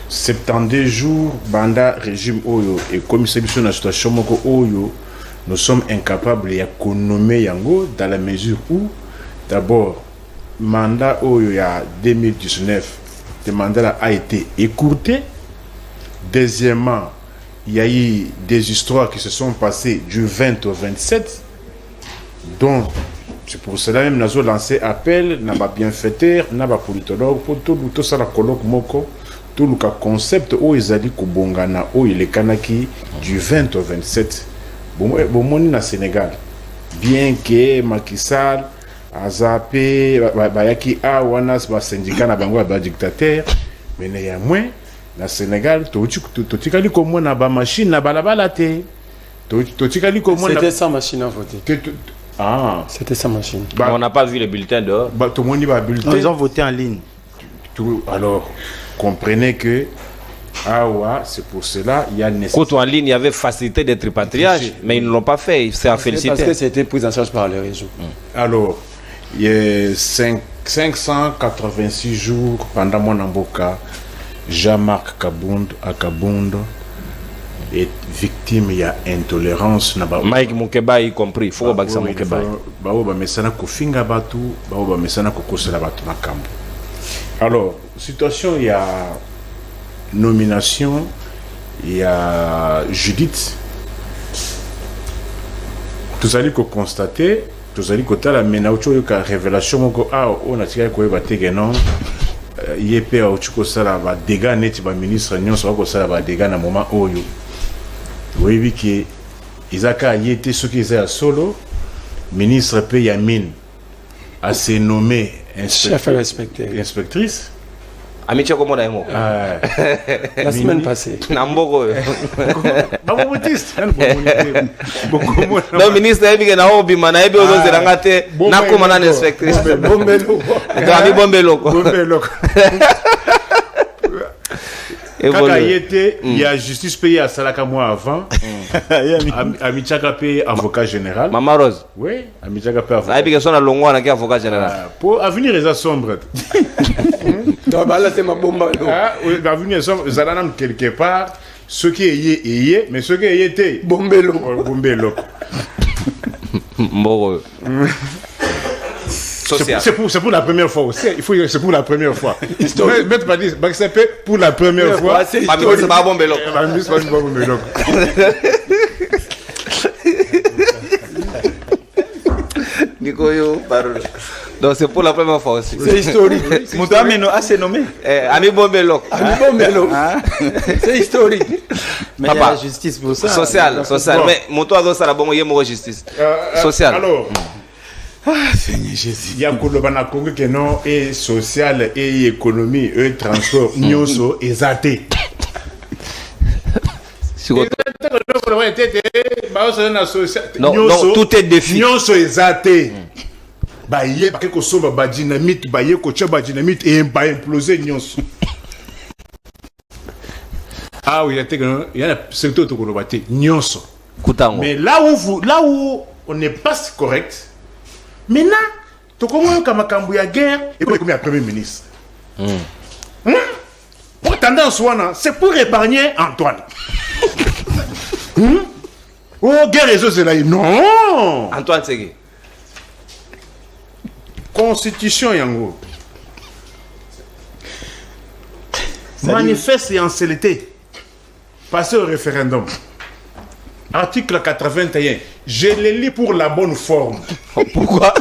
72 jours banda régime oyo et comme c'est biso na situation moko oyo nous sommes incapables ya nommer yango dans la mesure où d'abord mandat oyo ya 2019 le mandat a été écourté. Deuxièmement, il y a eu des histoires qui se sont passées du 20 au 27. Donc, c'est pour cela même nous avons lancé appel, n'a pas bienfaiteur, n'a pas politologue, pour tout ça la colloque moko, tout le concept où ils allaient kubongana, où il est kanaki du 20 au 27. Bon, mon na Sénégal. Bien que Macky Sall Azapé, Bayaki A, Wanas, syndicat na bango ba dictateur, mais néanmoins, na Sénégal, totikali comme na ba machine na balabala te. Totikali comme c'était sans machine à voter. Ah, c'était sans machine. On n'a pas vu le bulletin dehors. Tout le monde va bulletin. Ils ont voté en ligne. Alors, comprenez que c'est pour cela il y a nécessité. Quand en ligne, il y avait facilité d'être tripatriage, mais ils ne l'ont pas fait. C'est à féliciter. Parce que c'était pris en charge par les régions. Alors, il y a 586 jours pendant mon amboka, Jean-Marc Akabound est victime il y a intolérance na Mike Mukeba y compris. Faut que ça Mukeba. Ba mesana ko finga batu, ba mesana ko kosela batu makambo. Alors, situation il y a nomination, il y a Judith. Tous allez constater, tous allez que la menaucho que révélation moko on a tiré ko ba tegenon yep au chuko sala ba dégâts net ba ministre nyon so ko sala ba dégâts na moment oyo. Oui que Isaka yete ce qui est solo ministre pe Yamine a se nommé chef inspectrice. Amicia comme on a mot. La semaine passée. Nambogo. Non, ministre ebi na obi mana ebi ozo zerangate na kuma na inspectrice. Bombelo. Gabi bombelo. Kaka yete, il y a justice payée à Salaka mois avant. Amichaka paye avocat général. Mama Rose. Oui, Amichaka paye avocat. Ebi que son longwa na ki avocat général. Pour avenir les sombre. Là c'est ma bombe. Avenir sombre, zalanam quelque part ce qui est mais ce qui est été bombelo. Bombelo. Moro. C'est pour la première fois aussi. C'est pour la première fois. Mettre pas dire, c'est pour la première fois. C'est pas bon bélo. Nicoyo, parole. Donc c'est pour la première fois aussi. C'est historique. Moutameno assez nommé. Ami Bombelo. Ami Bombelo. C'est historique. Mais il y a la justice pour ça. Social. Mais mon toit ça la bonne justice. Social. Alors. Seigneur Jésus. Il y a un Congo qui non et social et économie et transport nyoso et zaté. Non, non, tout est défi. Nyonso ezate. Ba yé ba keko somba ba dynamite ba yé ko tcha ba dynamite et ba imploser nyonso. Ah oui, il y a secteur to ko baté nyonso. Kutango. Mais là où on n'est pas correct, maintenant, tu comprends comme la guerre et comme le Premier ministre. Pour tendance, c'est pour épargner Antoine. Oh, guerre et c'est là. Non! Antoine Segui. Constitution, Yango. Manifeste et ancienneté. Passer au référendum. Article 81. Je le lis pour la bonne forme. Pourquoi?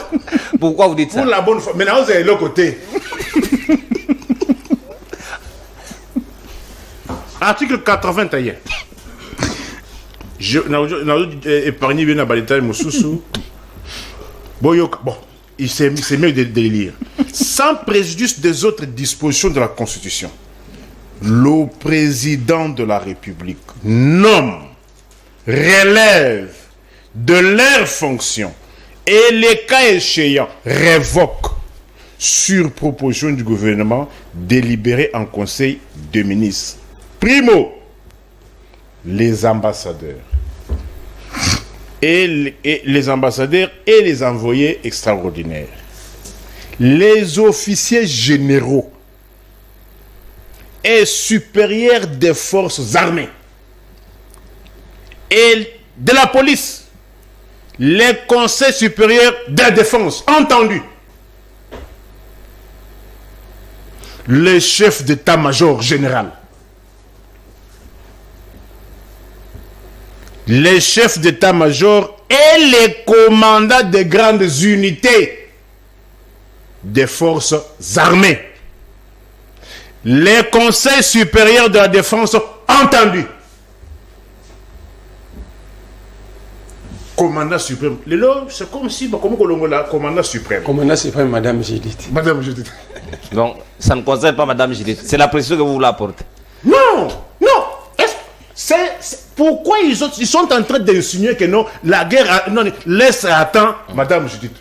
Pourquoi vous dites ça? Pour la bonne forme. Maintenant, vous avez l'autre côté. Article 81. Je n'ai épargné bien la détail, Moussoussou. Bon, c'est mieux de le lire. Sans préjudice des autres dispositions de la Constitution, le président de la République nomme, relève de leurs fonctions et les cas échéants révoque sur proposition du gouvernement délibéré en conseil de ministres. Primo, les ambassadeurs et les ambassadeurs et les envoyés extraordinaires, les officiers généraux et supérieurs des forces armées et de la police, les conseils supérieurs de la défense, entendu, les chefs d'état-major général, les chefs d'état-major et les commandants des grandes unités des forces armées, les conseils supérieurs de la défense, entendu. Commandant suprême. C'est comme si, comme on commandant suprême. Commandant suprême, Madame Judith. Madame Judith. Donc, ça ne concerne pas Madame Judith. C'est la pression que vous voulez apporter. Non, non. Pourquoi ils sont en train d'insinuer que non, la guerre, non, laisse attendre Madame Judith.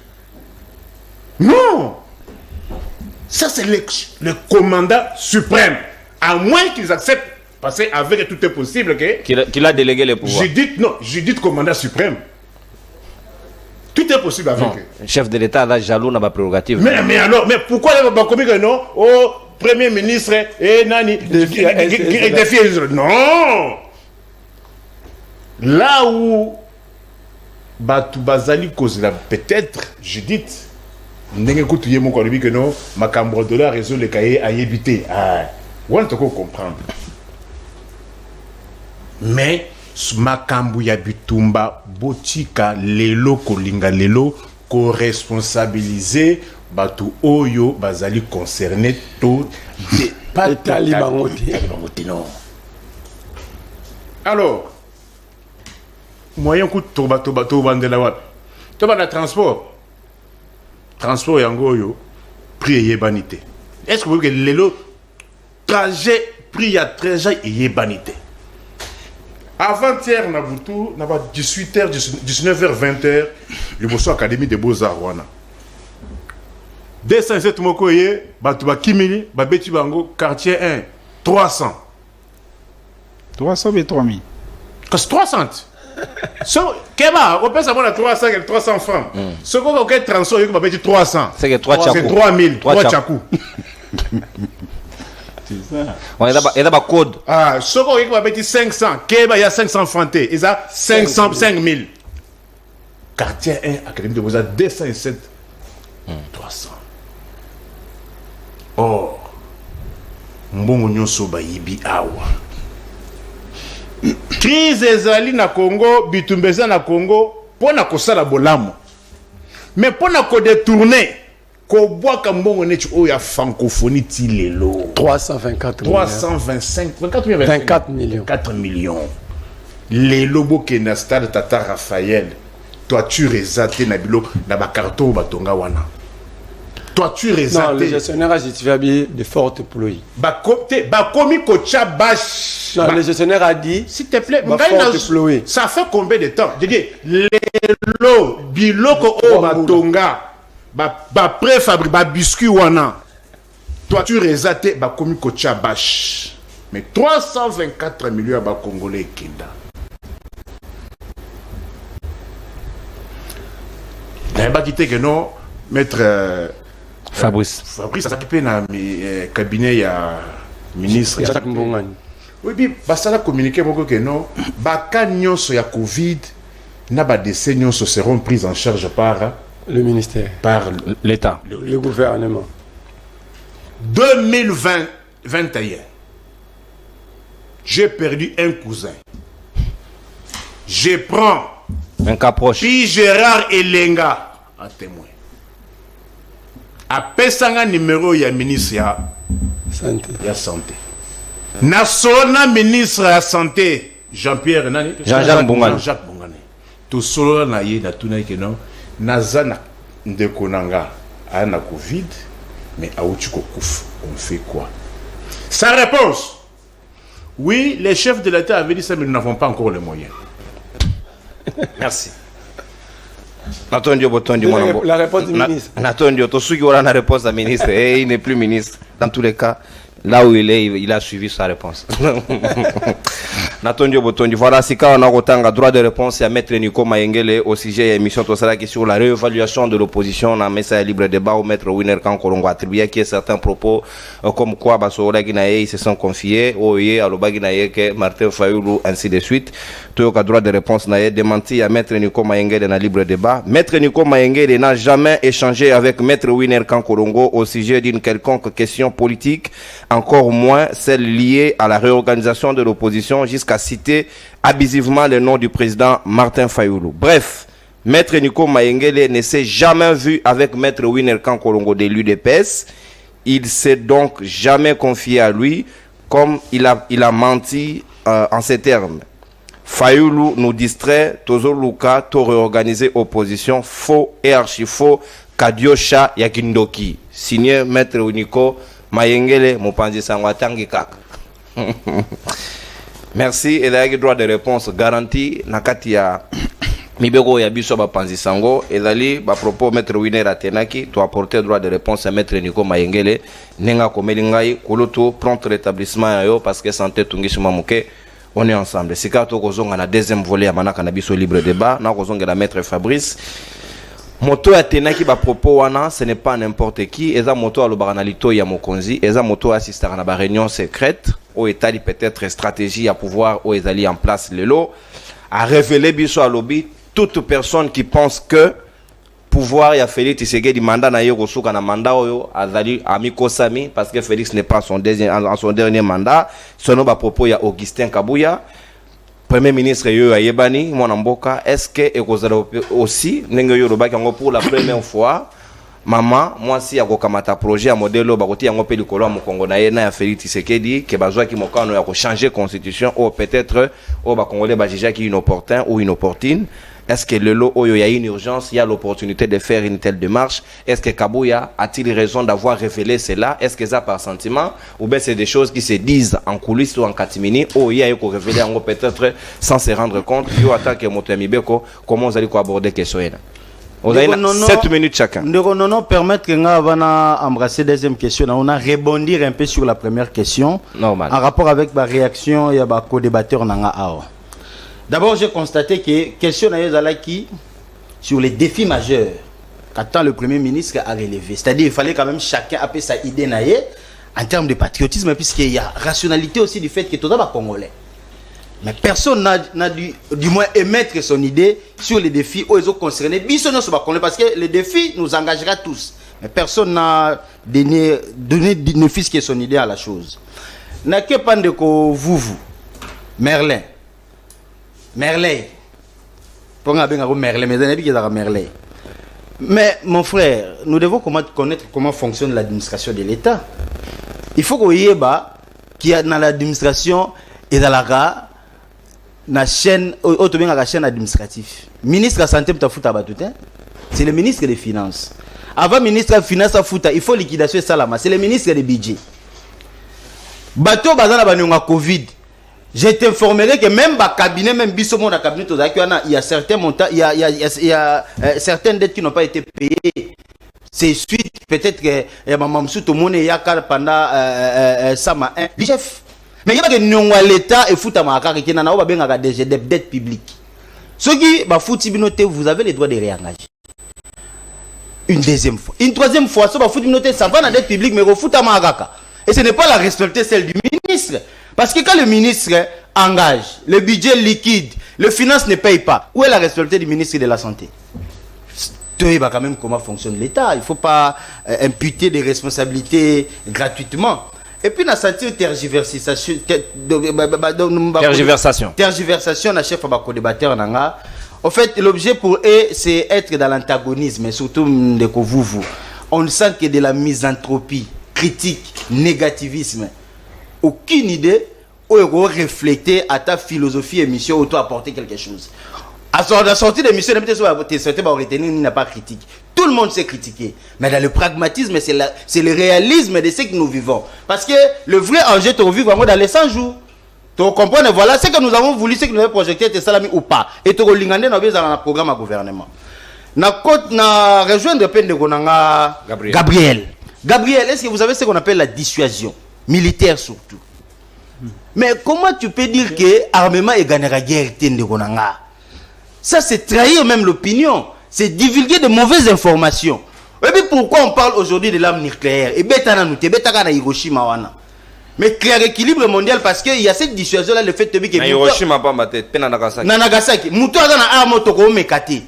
Non. Ça, c'est le commandant suprême. À moins qu'ils acceptent, parce qu'avec tout est possible, qu'il a délégué les pouvoirs. Judith commandant suprême. Tout est possible avec eux. Le chef de l'État, là, jaloux, n'a pas prérogative. Mais alors, mais pourquoi il va communiquer non au Premier ministre et Nani défier non. Là où Batou Bazali cause la peut-être, Judith, n'engagez pas tout le monde que non, ma cambre de la réseau le cahier a évité. Ah, on te comprendre. Mais makambu ya bitumba botika lelo kolinga lelo co-responsabiliser batu oyo bazali concerné to de pas non. Alors moyen coup to bandela wat to ba transport yango yo prix yebanité. Est-ce que vous voyez que lelo trajet prix ya trajet yebanité? Avant-hier, on a 18h, 19h, 20h, le Bosso Académie des Beaux-Arts. 207 Mokoye, Batouba Kimili, Babeti Bango, quartier 1, 300. 300 et 3000. C'est 300. So, Keba, on peut savoir 300 et 300 francs. Ce qu'on a 300, il y a 300. C'est que 3 tchakou. C'est 3000, 3 tchakou. Il y a un code. Ah, ce qu'on a 500, Keba, il y a 500 francs. Il y a 500, 5000. Quartier 1, Académie de Beaux-Arts, 207, 300. Or, mbongo nyonso bayibi awa. Crise ezali na Congo, bitumbeza na Congo, pona kosala bolamo. Mais pona ko détourner, ko boaka mbongo neti oya francophonie ti lelo. 324 325, 24 millions. 4 millions. Lelo bokenda stade Tata Raphaël. Toiture ezate na bilo na ba carton batonga wana. toiture Non, le exate gestionnaire a justifié de fortes pluies. bakomi kocha bâche. Non, le gestionnaire a dit. S'il te plaît, Forte pluie. ça fait combien de temps? Je dis, lelo, biloko o batonga, préfabriqué, biscuit wana. Toiture exate, bakomi kocha bâche. Mais 324 millions de Congolais kinda. N'a quitté que non, maître Fabrice. Fabrice a s'occupé dans le cabinet ya ministre. Jacques Mbongani. Oui, puis basala communiqué beaucoup que non, baka nyonso ya Covid, na ba décès nyonso seront pris en charge par Le ministère. L'État. Le gouvernement. 2021. J'ai perdu un cousin. Je prends Un cas proche. puis Gérard Elenga en témoin. Apesanga numéro ya ministre Santé. ya santé. Nasona ministre ya santé Jean-Pierre nani? Jean-Jacques Mbongani. Jean-Jacques Mbongani. To solo na ye na tuna ke non nazana ndeko nanga ana Covid mais auchi ko kufa. On fait quoi? Sa réponse. Oui, les chefs de l'État avaient dit ça, mais nous n'avons pas encore les moyens. Merci. Natondio Botondi, mon amour. La réponse du ministre. Natondio, Tosugi aura la réponse à ministre. Et il n'est plus ministre. Dans tous les cas, là où il est, il a suivi sa réponse. Natondio Botondi. Voilà, si quand on a autant droit de réponse à Maître Nico Mayengele au sujet de l'émission Tosala sur la réévaluation de l'opposition, on a mis ça à libre débat au Maître Winner Kankorongo attribué qui est certains propos comme quoi Basola Guinaye ils se sont confiés, Oye, Aloba Guinaye, que Martin Fayoulou, ainsi de suite. Tout le droit de réponse n'a démenti à Maître Nico Mayengele dans le libre débat. Maître Nico Mayengele n'a jamais échangé avec Maître Winner Kankorongo au sujet d'une quelconque question politique, encore moins celle liée à la réorganisation de l'opposition, jusqu'à citer abusivement le nom du président Martin Fayoulou. Bref, Maître Nico Mayengele ne s'est jamais vu avec Maître Winner Kankorongo de l'UDPS. Il s'est donc jamais confié à lui, comme il a menti en ces termes. Fayoulou nous distrait, Tozo Luka, to réorganiser opposition, faux et archi-faux, Kadiosha Yakindoki. Signé Maître Nico Mayengele, Mopanzi Sangwatangi Kaka. Merci, et là, il y a droit de réponse garanti. Nakati ya Mibego ya biso ba panzi sango, et là, ba propos Maître Winner Atenaki, to apporter droit de réponse à Maître Nico Mayengele, Nenga Komelingai, Koloto, prompt rétablissement yo, parce que santé Tungishima Mouke, on est ensemble. Si quand on a la deuxième volet à Manaka Nabiso libre débat, na kozonga la Maître Fabrice. Moto ya tenaki ba propos wana, ce n'est pas n'importe qui. Eza moto alobaranalito ya mokonzi, eza moto assistera na ba réunion secrète, au état peut-être stratégie à pouvoir au ezali en place lelo, a révélé biso alobi toute personne qui pense que pouvoir ya Félix Tshisekedi mandat na yeko suka na mandat oyo azali amiko sami parce que Félix n'est pas en son dernier mandat, selon ba propos ya Augustin Kabuya. Premier ministre yo ayebani mwana mboka, est-ce que ekozala aussi ndenge yo lobaki yango pour la première fois maman moi si akokamata projet ya modèle bakoti yango pe likolo ya Kongo na ye na ya Félix Tshisekedi ke bazwa ki mokano ya ko changer constitution ou peut-être au ba congolais ba jija ki inopportun ou inopportune. Est-ce que le lot il y a une urgence, il y a l'opportunité de faire une telle démarche? Est-ce que Kabuya a-t-il raison d'avoir révélé cela? Est-ce que ça par sentiment? Ou bien c'est des choses qui se disent en coulisses ou en catimini? Ou il y a eu qu'on révéler en peut-être sans se rendre compte? Yo attaque Motemibeko, comment vous allez aborder la question? Vous avez 7 minutes chacun. Non, permettre que nous embrasser la deuxième question. On a rebondir un peu sur la première question. Normal. En rapport avec la réaction, il y a un co-débatteur. D'abord, j'ai constaté que question qui sur les défis majeurs qu'attend le Premier ministre à relever. C'est-à-dire qu'il fallait quand même chacun appeler sa idée en termes de patriotisme, puisqu'il y a rationalité aussi du fait que tout le monde est congolais. Mais personne n'a du moins émettre son idée sur les défis où ils ont concerné. Parce que les défis nous engagera tous. Mais personne n'a donné qui son idée à la chose. N'a que pas de vous, Merlin. Pour Merlin, mais amis qui Merlin. Mais mon frère, nous devons connaître comment fonctionne l'administration de l'État. Il faut qu'on y ait qui a dans l'administration et dans la chaîne administrative. Ministre de la santé, c'est le ministre des Finances. Avant ministre des Finances à Fouta, il faut liquidation et salama. C'est le ministre des budget. Bateau bazana banionga Covid. Je t'informerai que même le cabinet, même Bissomo dans le cabinet, il y a certains montants, il y a certaines dettes qui n'ont pas été payées. C'est suite, peut-être que Mamamsou, tout le monde est pendant Sama 1. Le chef. Mais il y a que l'État et Fouta Makar qui n'a pas des dettes publiques. Ceux qui vous avez le droit de réengager. Une deuxième fois. Une troisième fois, ça va foutre ça va dans la dette publique, mais au Fouta Makaka. Et ce n'est pas la responsabilité celle du ministre. Parce que quand le ministre engage, le budget liquide, le finance ne paye pas, où est la responsabilité du ministre de la Santé? Tu sais quand même comment fonctionne l'État. Il ne faut pas imputer des responsabilités gratuitement. Et puis, on a senti tergiversation. Tergiversation, la chef de débatteur. En fait, l'objet pour eux, c'est être dans l'antagonisme, surtout de vous. On sent qu'il y a de la misanthropie, critique, négativisme. Aucune idée où refléter à ta philosophie et mission où tu apporter quelque chose. À la sortie de l'émission, il n'a pas critique. Tout le monde s'est critiqué. Mais dans le pragmatisme, c'est le réalisme de ce que nous vivons. Parce que le vrai enjeu, tu vivre dans les 100 jours. Tu comprends, voilà ce que nous avons voulu, ce que nous avons projeté, c'est salami ou pas. Et tu regardes dans le programme à gouvernement. Na rejoindre peine de Gonanga Gabriel, est-ce que vous savez ce qu'on appelle la dissuasion militaire surtout? Mais comment tu peux dire que l'armement est gagné la guerre de Gonanga? Ça, c'est trahir même l'opinion. C'est divulguer de mauvaises informations. Et puis pourquoi on parle aujourd'hui de l'arme nucléaire? Et Betana nous, Betana Hiroshima wana. Mais créer équilibre mondial parce qu'il y a cette dissuasion-là, le fait de que Hiroshima pas ma tête, Nagasaki. Nagasaki, Mouto a dans arme toko mekati.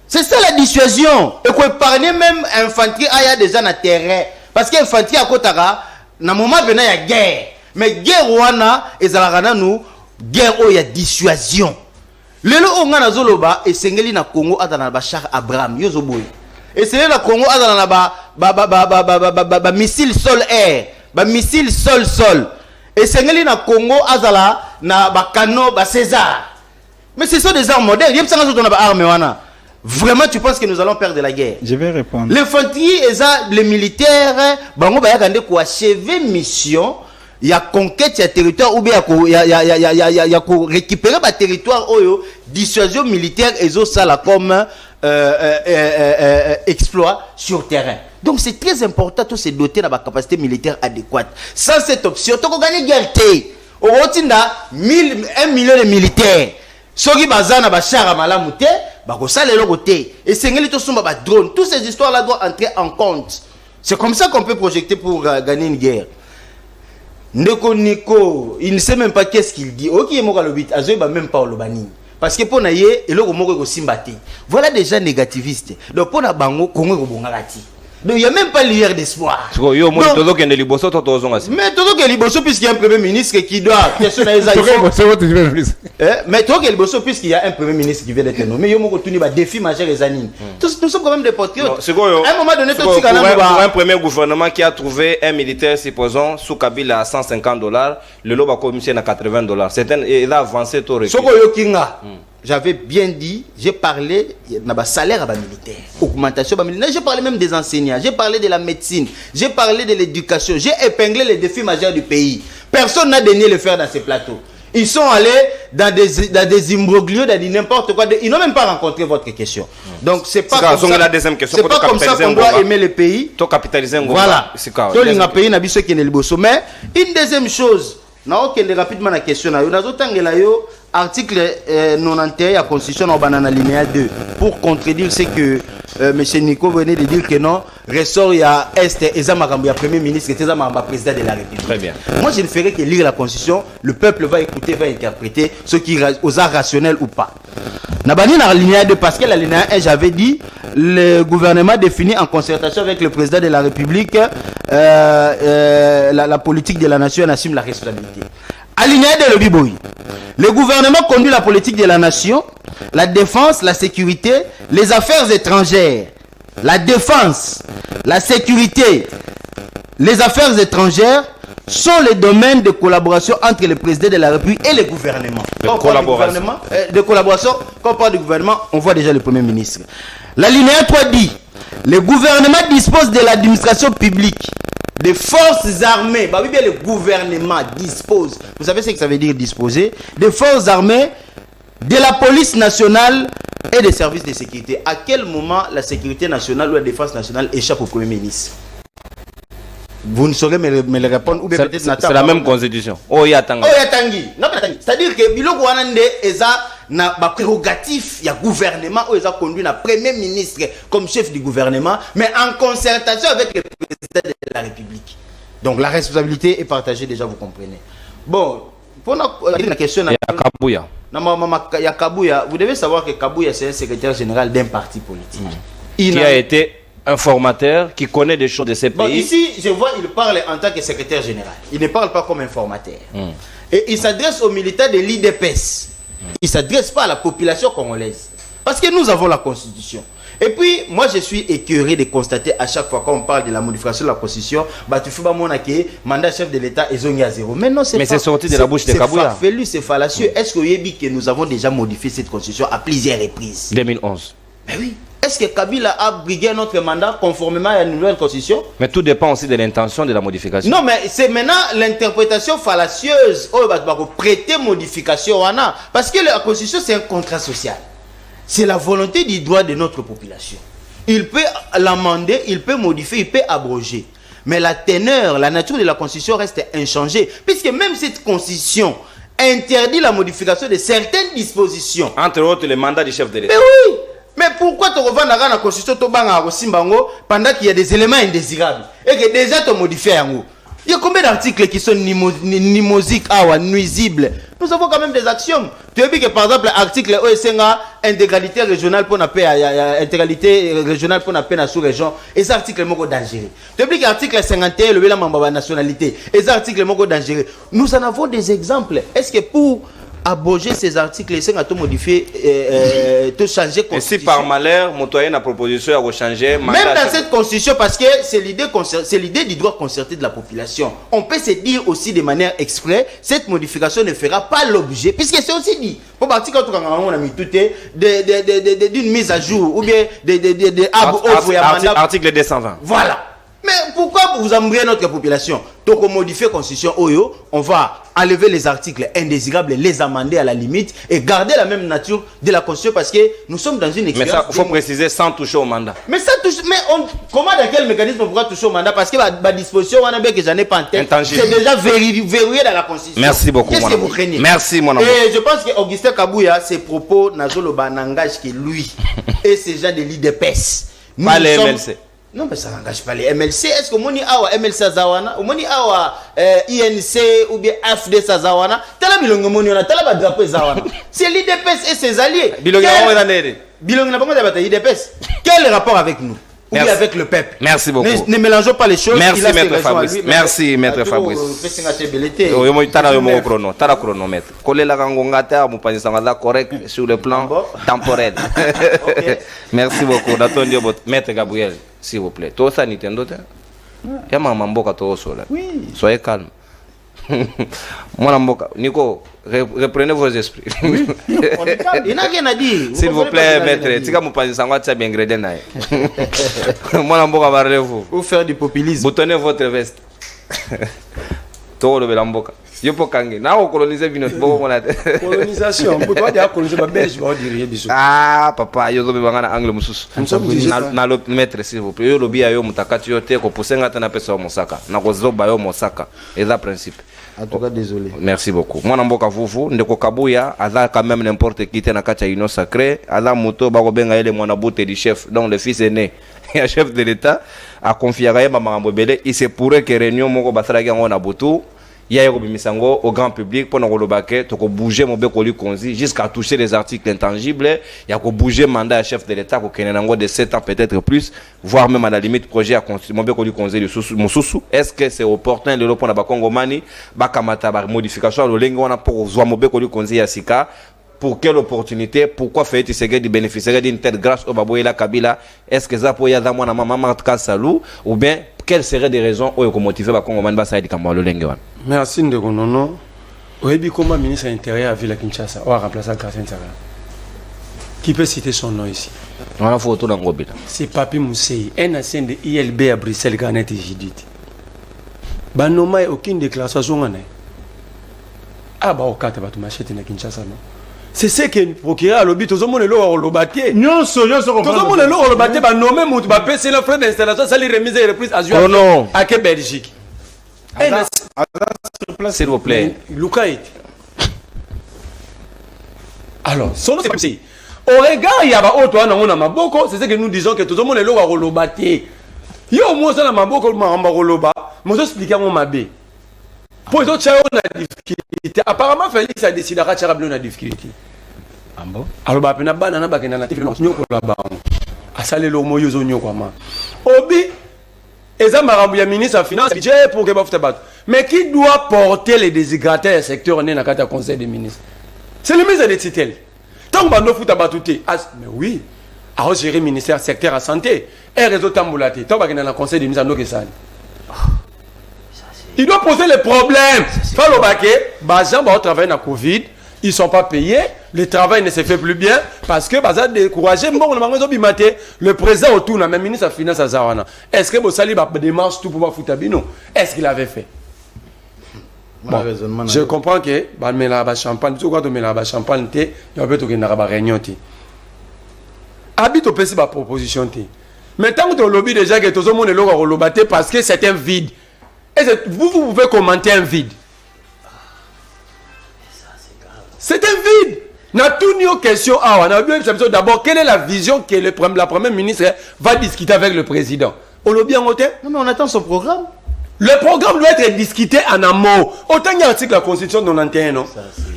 C'est ça la dissuasion. Et qu'on épargne même infanterie aya déjà na terrain. Parce que infanterie à Kotara, na moment venant il y a guerre. Mais guerre wana ezalaka nous guerre où il y a dissuasion. Lelo onga na zoloba et sengeli na Congo adana ba char Abraham yozoboy. Et sengeli na Congo adana na ba missile sol air. Ba missile sol. Et sengeli na Congo azala na ba canon ba César. Mais ce sont des armes modernes. Yem sanga zo na ba arme wana. Vraiment tu penses que nous allons perdre la guerre? Je vais répondre. L'infanterie et les militaires bango ba yakande ko achever mission. Il y a conquête, il y a territoire ou bien il y a récupérer le territoire oyo dissuasion militaire et ça là comme exploit sur terrain. Donc c'est très important de se doter de la capacité militaire adéquate. Sans cette option, tu peux gagner guerre. Au Rotinda, 1 million de militaires. Ceux qui bazana ba chara malamute, ba ko sale le côté. Et sengeli to somba ba drone. Toutes ces histoires là doivent entrer en compte. C'est comme ça qu'on peut projeter pour gagner une guerre. Ndeko Nico, il ne sait même pas qu'est-ce qu'il dit. Ok, il ne même pas au bani. Parce que pour naïe, il y a simbate. Voilà des gens négativistes. Donc pour na bango, Congo bongati. Donc il n'y a même pas lueur d'espoir. Mais tout que Liboso puisqu'il y a un premier ministre qui doit questionner les mais tout que Liboso puisqu'il y a un premier ministre qui vient d'être nommé, il y a un défi majeur les années. Nous sommes quand même des patriotes. À un moment donné, pour un premier gouvernement qui a trouvé un militaire, supposons, sous Kabila à $150, le lot va commissionner à $80. Il a avancé tout le J'avais bien dit, j'ai parlé de salaire à militaire, augmentation militaire, j'ai parlé même des enseignants, j'ai parlé de la médecine, j'ai parlé de l'éducation, j'ai épinglé les défis majeurs du pays. Personne n'a daigné le faire dans ces plateaux. Ils sont allés dans des imbroglios, dans n'importe quoi. Ils n'ont même pas rencontré votre question. Donc c'est pas comme ça. C'est pas comme ça qu'on doit aimer le pays. Voilà. Mais une deuxième chose, rapidement la question. Article 91 de la Constitution en banane alinéa 2 pour contredire ce que M. Nico venait de dire que non, ressort il y a Est et Zamarambo, il y a Premier ministre et Zamarambo, président de la République. Très bien. Moi je ne ferai que lire la Constitution, le peuple va écouter, va interpréter ce qui aux arts rationnels ou pas. Nabani dans l'alinéa 2 parce que l'alinéa 1 j'avais dit le gouvernement définit en concertation avec le président de la République la politique de la nation et assume la responsabilité. Alinéa de l'Obiboui. Le gouvernement conduit la politique de la nation, la défense, la sécurité, les affaires étrangères. La défense, la sécurité, les affaires étrangères sont les domaines de collaboration entre le président de la République et le gouvernement. De collaboration, quand on parle du gouvernement, on voit déjà le Premier ministre. L'alinéa 3 dit, Le gouvernement dispose de l'administration publique, des forces armées. Bah oui, bien le gouvernement dispose. Vous savez ce que ça veut dire disposer? Des forces armées, de la police nationale et des services de sécurité. À quel moment la sécurité nationale ou la défense nationale échappe au Premier ministre? Vous ne saurez me le répondre ou bien peut-être c'est la même constitution. Oh, il y a tangi. Oh, il y a tangi. C'est-à-dire que Biloko Wanande est na prérogatif, il y a gouvernement où ils ont conduit le premier ministre comme chef du gouvernement, mais en concertation avec le président de la République. Donc la responsabilité est partagée déjà, vous comprenez. Bon, pour la question... Il y a Kabouya. Il y a Kabouya. Vous devez savoir que Kabouya, c'est un secrétaire général d'un parti politique. Qui a été un formateur, qui connaît des choses de ces pays. Bon, ici, je vois, il parle en tant que secrétaire général. Il ne parle pas comme informateur. Et il s'adresse aux militaires de l'IDPS. Il ne s'adresse pas à la population congolaise. Parce que nous avons la Constitution. Et puis, moi, je suis écœuré de constater à chaque fois qu'on parle de la modification de la Constitution, bah, tu fais pas mon mandat chef de l'État et zone à zéro. Mais non, c'est sorti de la bouche de Kabouya. C'est farfelu, c'est fallacieux. Est-ce que vous avez dit que nous avons déjà modifié cette Constitution à plusieurs reprises? 2011. Mais oui. Est-ce que Kabila a brigué notre mandat conformément à la nouvelle constitution? Mais tout dépend aussi de l'intention de la modification. Non, mais c'est maintenant l'interprétation fallacieuse. Oh, bah, prêter modification. Parce que la constitution, c'est un contrat social. C'est la volonté du droit de notre population. Il peut l'amender, il peut modifier, il peut abroger. Mais la teneur, la nature de la constitution reste inchangée. Puisque même cette constitution interdit la modification de certaines dispositions. Entre autres, le mandat du chef de l'État. Mais oui! Mais pourquoi tu revends dans la constitution pendant qu'il y a des éléments indésirables et que déjà tu modifies? Il y a combien d'articles qui sont nuisibles? Nous avons quand même des actions. Tu as vu que par exemple l'article OSNA, intégralité régionale pour la paix, intégralité régionale pour la paix dans la sous-région, et cet article est dangereux. Tu as vu que l'article 51, le la nationalité, et cet article est dangereux. Nous en avons des exemples. Est-ce que pour aboger ces articles, et tout modifier, tout changer constitution. Et si par malheur, Montoyen a proposition à changer. Même dans cette constitution, parce que c'est l'idée du droit concerté de la population. On peut se dire aussi de manière exprès, cette modification ne fera pas l'objet, puisque c'est aussi dit. Pour partir quand on a mis tout d'une mise à jour ou bien article 220. Voilà. Mais pourquoi vous embrouillez notre population? Donc on modifie la constitution Oyo, on va enlever les articles indésirables, les amender à la limite et garder la même nature de la constitution parce que nous sommes dans une expérience. Mais ça, il faut préciser sans toucher au mandat. Mais ça touche. Mais comment, dans quel mécanisme on pourra toucher au mandat? Parce que ma disposition, on a bien que j'en ai pas en tête. C'est déjà verrouillé dans la constitution. Merci beaucoup. Qu'est-ce que vous craignez? Merci mon ami. Et je pense que Augustin Kabouya, ses propos n'engagent que lui et ces gens de l'IDPS. Pas les MLC. Non, mais ça n'engage pas les MLC. Est-ce que Moni Awa MLC Zawana, ou Moni Awa INC ou bien AFD Zawana, Tala Bilongo Moni, on a Tala Badrapo Zawana. C'est l'IDPS et ses alliés. Bilongo n'a pas de l'IDPS. Quel rapport avec nous? Ou bien avec le peuple? Merci beaucoup. Ne mélangeons pas les choses. Merci, maître Fabrice. Merci, maître Fabrice. Tara chronomètre. Coller la gangongata, mon panier sangala correct sur le plan temporel. Merci beaucoup. Maître Gabriel, s'il vous plaît. Tout ça, Nintendo. Ya maman mboka to sola. Oui. Soyez calme. Mon mboka. Nico, reprenez vos esprits. Il n'a rien à dire. S'il vous plaît, maître. Tika mon panier sangala tcha bien ingrédient nae. Mon mboka parlez-vous. Vous faire du populisme. Boutonnez votre veste. Tout le belamboka. Yo po kangi. Na o coloniser vino bo mona. Colonisation. Vous doit dire coloniser ba belge ba dire biso. Ah papa, yo zo be bangana angle mususu. Na lo maître s'il vous plaît. Yo lobi ayo mutakati yo te ko posenga tana pesa o mosaka. Na ko zoba yo mosaka. Et ça principe. En tout cas, désolé. Merci beaucoup. Moi namboka vuvu ndeko Kabouya, aza quand même n'importe qui te na kacha ino sacré, aza moto ba ko benga ele mwana boute du chef, donc le fils aîné. Et le chef de l'État a confié à Maman Bobele, il se pourrait que réunion moko basaraki ngo na botu. Il y a eu au grand public pour nous bouger mon bécoli konzi jusqu'à toucher les articles intangibles. Il y a bouger mandat à chef de l'État pour qu'il y ait de 7 ans peut-être plus, voire même à la limite projet à construire mon bécoli konzi de Moussoussou. Est-ce que c'est opportun de l'opon à Bakongomani, Bakamata, modification, le lingue pour voir mon bécoli konzi à Sika? Pour quelle opportunité? Pourquoi Félix Tshisekedi bénéficierait d'une telle grâce au Baboyela Kabila? Est-ce que ça peut y avoir dans maman Martka Salou? Ou bien, quelles seraient des raisons où il motiver le Congo Manbasa et le Lenguan? Merci Ndekonono. Oyebi comment ministre de l'Intérieur a vu la Kinshasa ou a remplacé Kassem Tsara. Qui peut citer son nom ici? On a photo dans Gobina. C'est Papi Moussei, un ancien de ILB à Bruxelles, Ghana et Judith. Banoma et aucune déclaration. Ah bah au cas où tu m'achètes une Kinshasa non. C'est ce que le procureur a lobby, tout le monde est là au lobaté. Non, Tout le monde est là au lobaté, bah nommé Moutou, bah c'est le frais d'installation, ça les remises et reprises à Oh non. à quelle Belgique. S'il vous plaît. Lucas est. Alors, son nom c'est comme si. Au regard, il y a autre on a maboko, c'est ce que nous disons que tout le monde est là au lobaté. Yo moi ça na maboko mamba loba, moi expliquer mon mabé. Pour les autres, on a difficulté. Apparemment, Félix a décidé de retirer la difficulté. Ah bon? Alors, bah, on a banana ba kenana tiflo nyoko la ba. Asale lo moyo zo nyoko ma. Obi eza marabu ya ministre de finance budget pour que ba futa bat. Mais qui doit porter les désigrataires secteur né na kata conseil des ministres? C'est le ministre de Titel. Tant que no futa batuté. Mais oui. A gérer ministère secteur à santé et réseau tamboulaté. Tant ba kenana conseil des ministres no kesali. Il doit poser les problèmes. Falo baké, bazan ba travailler na Covid, ils sont pas payés, le travail ne se fait plus bien parce que bazan découragé bon le mango bimaté, le président autour na même ministre de finance azawana. Est-ce que Bossali ba démarche tout pour ba futabino? Est-ce qu'il avait fait? Bon, je comprends que ba mela ba champagne, tout quoi to mela ba champagne té, il va peut to na ba réunion té. Habite au PC ba proposition té. Mais tant que le lobby déjà que tout le monde est là au lobaté parce que c'est un vide. Et vous pouvez commenter un vide. C'est un vide. N'a tout ni question. D'abord, quelle est la vision que la première ministre va discuter avec le président? On l'a bien noté? Non, mais on attend son programme. Le programme doit être discuté en amont. Autant il y a un article de la Constitution de 91, non?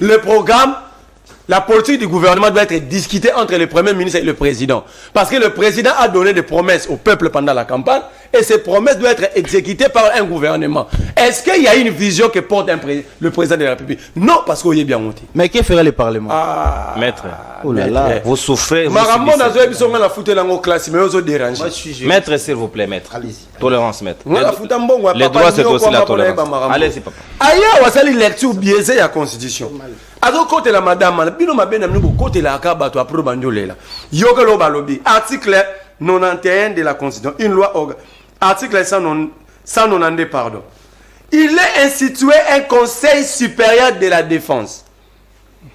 Le programme, la politique du gouvernement doit être discutée entre le premier ministre et le président. Parce que le président a donné des promesses au peuple pendant la campagne et ces promesses doivent être exécutées par un gouvernement. Est-ce qu'il y a une vision que porte le président de la République? Non, parce qu'il est bien monté. Mais que ferait le Parlement? Maître. Oh là là. Vous souffrez. Vous Maramon subissez. a joué sur la foutée dans la classe, mais ils ont dérangé. Maître, s'il vous plaît, maître. Allez-y. Tolérance, maître. Les droits, c'est aussi la tolérance. Allez-y, papa. Ailleurs, on a une lecture biaisée de la Constitution. Alors, côté la madame, bino ma ben amnou côté la kaba to apro bandole la. Yoga lo balobi. Article 91 de la Constitution, une loi article 192 pardon. Il est institué un conseil supérieur de la défense.